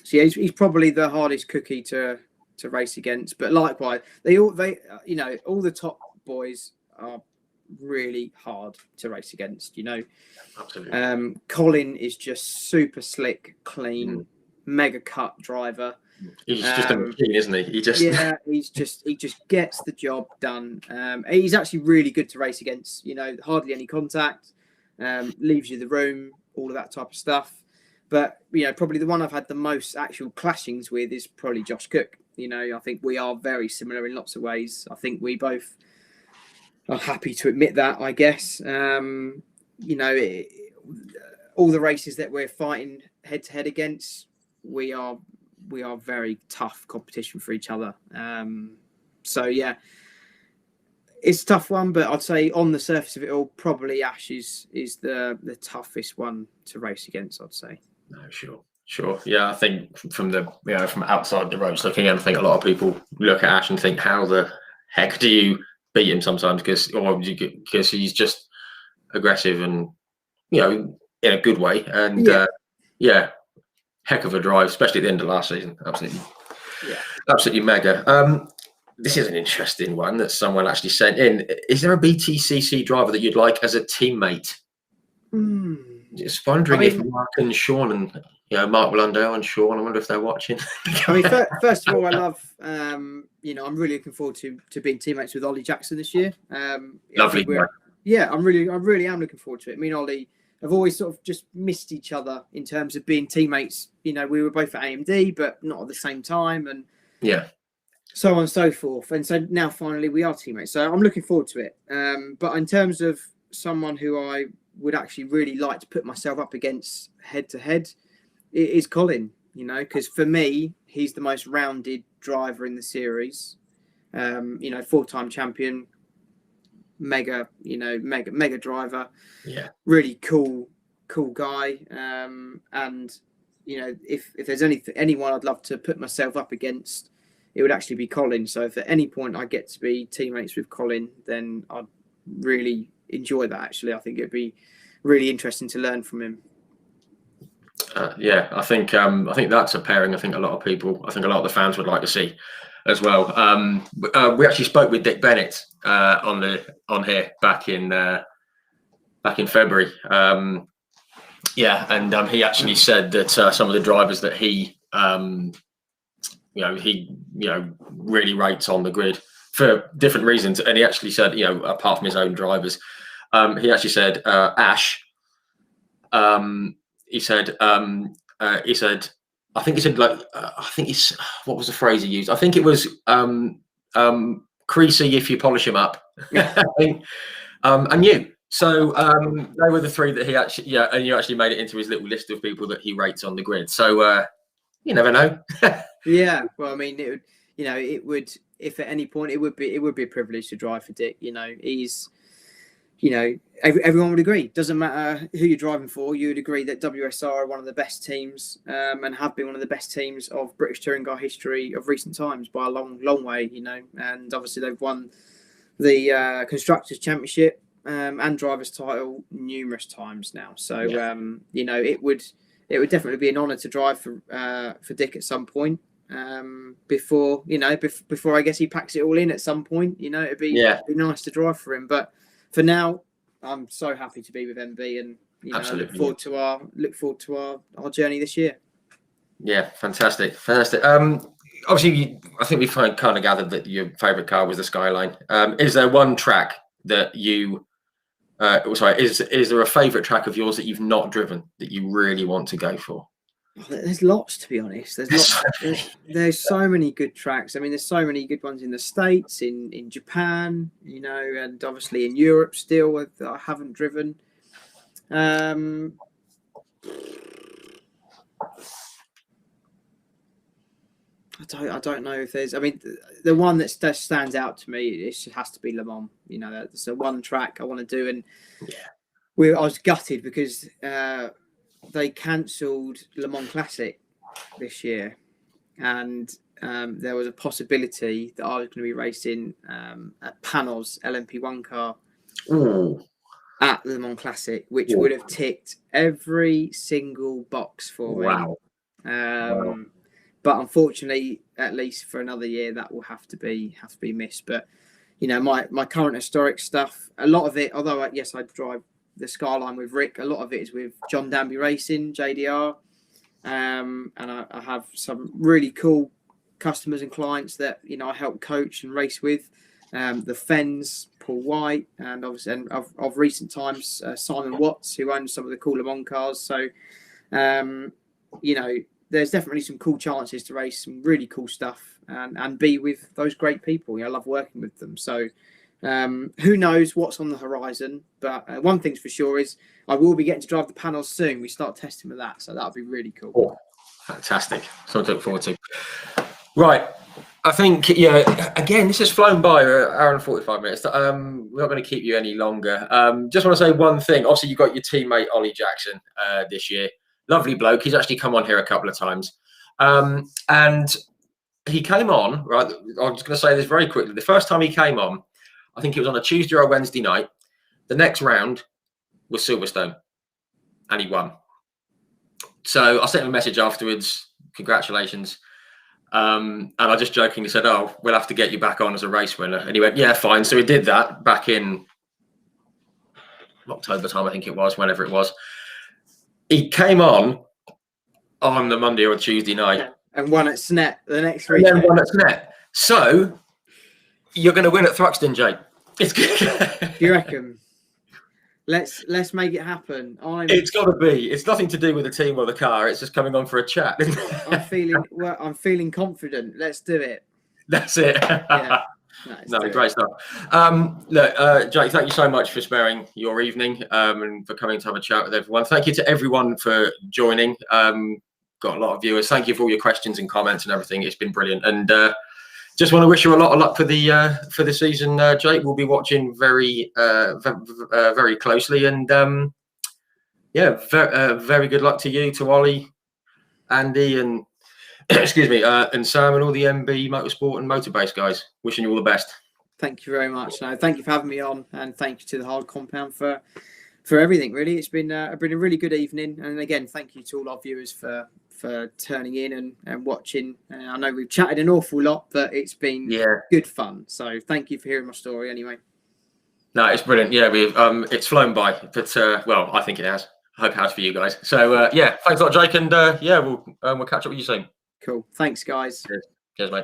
So yeah, he's probably the hardest cookie to race against. But likewise, all the top boys are really hard to race against. Absolutely. Colin is just super slick, clean, mega cut driver. He's just a machine, isn't he? He just gets the job done. He's actually really good to race against. Hardly any contact, leaves you the room, all of that type of stuff. But probably the one I've had the most actual clashings with is probably Josh Cook. I think we are very similar in lots of ways. I think we both are happy to admit that, I guess. All the races that we're fighting head to head against, we are very tough competition for each other. So yeah, it's a tough one, but I'd say on the surface of it all, probably Ash is the toughest one to race against, I'd say. No, sure. Yeah, I think from outside the ropes looking in, I think a lot of people look at Ash and think, how the heck do you beat him sometimes? Because he's just aggressive and in a good way, and heck of a drive, especially at the end of last season. Absolutely mega. This is an interesting one that someone actually sent in. Is there a BTCC driver that you'd like as a teammate? Just wondering if Mark and Sean and Mark Blundell and Sean, I wonder if they're watching. I mean, first of all, I love I'm really looking forward to being teammates with Ollie Jackson this year. Lovely. I really am looking forward to it. Me and Ollie have always sort of just missed each other in terms of being teammates. We were both at AMD, but not at the same time, and so on and so forth. And so now finally we are teammates. So I'm looking forward to it. But in terms of someone who I would actually really like to put myself up against head to head, it is Colin. Because for me, he's the most rounded driver in the series. 4-time champion. Mega driver, really cool guy. And if there's anyone I'd love to put myself up against, it would actually be Colin. So if at any point I get to be teammates with Colin, then I'd really enjoy that. Actually, I think it'd be really interesting to learn from him. I think that's a pairing. I think a lot of the fans would like to see as well. We actually spoke with Dick Bennett on here back in February, Yeah, and he actually said that some of the drivers that he really rates on the grid for different reasons, and he actually said, apart from his own drivers, he actually said Ash. He said, I think he said what was the phrase he used? I think it was creasy if you polish him up. And you. So they were the three that he actually, and you actually made it into his little list of people that he rates on the grid. So you never know. Yeah, well, I mean, it would, if at any point, it would be a privilege to drive for Dick. He's, everyone would agree. Doesn't matter who you're driving for, you would agree that WSR are one of the best teams, and have been one of the best teams of British touring car history of recent times by a long, long way. And obviously they've won the Constructors' Championship and Drivers' title numerous times now. So it would definitely be an honour to drive for Dick at some point. Before I guess he packs it all in at some point. It'd be nice to drive for him. But for now, I'm so happy to be with MB, and look forward to our journey this year. Yeah, fantastic. Obviously, I think we kind of gathered that your favourite car was the Skyline. Is there one track that you? Is there a favourite track of yours that you've not driven that you really want to go for? There's lots, to be honest. There's so many good tracks. I mean, there's so many good ones in the States, in Japan, and obviously in Europe still that I haven't driven. I don't know if there's. I mean, the one that stands out to me, it has to be Le Mans. That's the one track I want to do, and I was gutted because they cancelled Le Mans Classic this year, and there was a possibility that I was going to be racing a Panos LMP1 car at Le Mans Classic, which would have ticked every single box for me. Wow. But unfortunately, at least for another year, that will have to be missed. But my current historic stuff, a lot of it, although yes, I drive the Skyline with Rick, a lot of it is with John Danby Racing, JDR, and I have some really cool customers and clients that I help coach and race with. The Fens, Paul White, and obviously of recent times Simon Watts, who owns some of the cool Le Mans cars. So there's definitely some cool chances to race some really cool stuff and be with those great people. I love working with them. So who knows what's on the horizon? But one thing's for sure is I will be getting to drive the Panos soon. We start testing with that, so that'll be really cool. Oh, fantastic! Something to look forward to. Right, I think again, this has flown by an hour and 45 minutes. We're not going to keep you any longer. Just want to say one thing. Obviously, you got your teammate Ollie Jackson this year. Lovely bloke. He's actually come on here a couple of times, and he came on. Right, I'm just going to say this very quickly. The first time he came on, I think it was on a Tuesday or a Wednesday night. The next round was Silverstone, and he won. So I sent him a message afterwards. Congratulations. And I just jokingly said, "Oh, we'll have to get you back on as a race winner." And he went, "Yeah, fine." So we did that back in October time, I think it was, whenever it was. He came on the Monday or Tuesday night. And won at Snet the next race. And then won at Snet. So you're going to win at Thruxton, Jake. It's good. You reckon? Let's make it happen. It's got to be. It's nothing to do with the team or the car. It's just coming on for a chat. I'm feeling confident. Let's do it. That's it. Yeah. No, great stuff. Look, Jake, thank you so much for sparing your evening and for coming to have a chat with everyone. Thank you to everyone for joining. Got a lot of viewers. Thank you for all your questions and comments and everything. It's been brilliant. And just want to wish you a lot of luck for the season, Jake. We'll be watching very closely. And very good luck to you, to Ollie, Andy, and excuse me, and Sam and all the MB Motorsport and Motorbase guys. Wishing you all the best. Thank you very much. No, thank you for having me on, and thank you to the Hard Compound for everything. Really, it's been a really good evening. And again, thank you to all our viewers for turning in and watching. I know we've chatted an awful lot, but it's been good fun. So thank you for hearing my story. Anyway. No, it's brilliant. Yeah, we've it's flown by, but well, I think it has. I hope it has for you guys. So yeah, thanks a lot, Jake, and yeah, we'll catch up with you soon. Cool. Thanks, guys. Cheers, mate.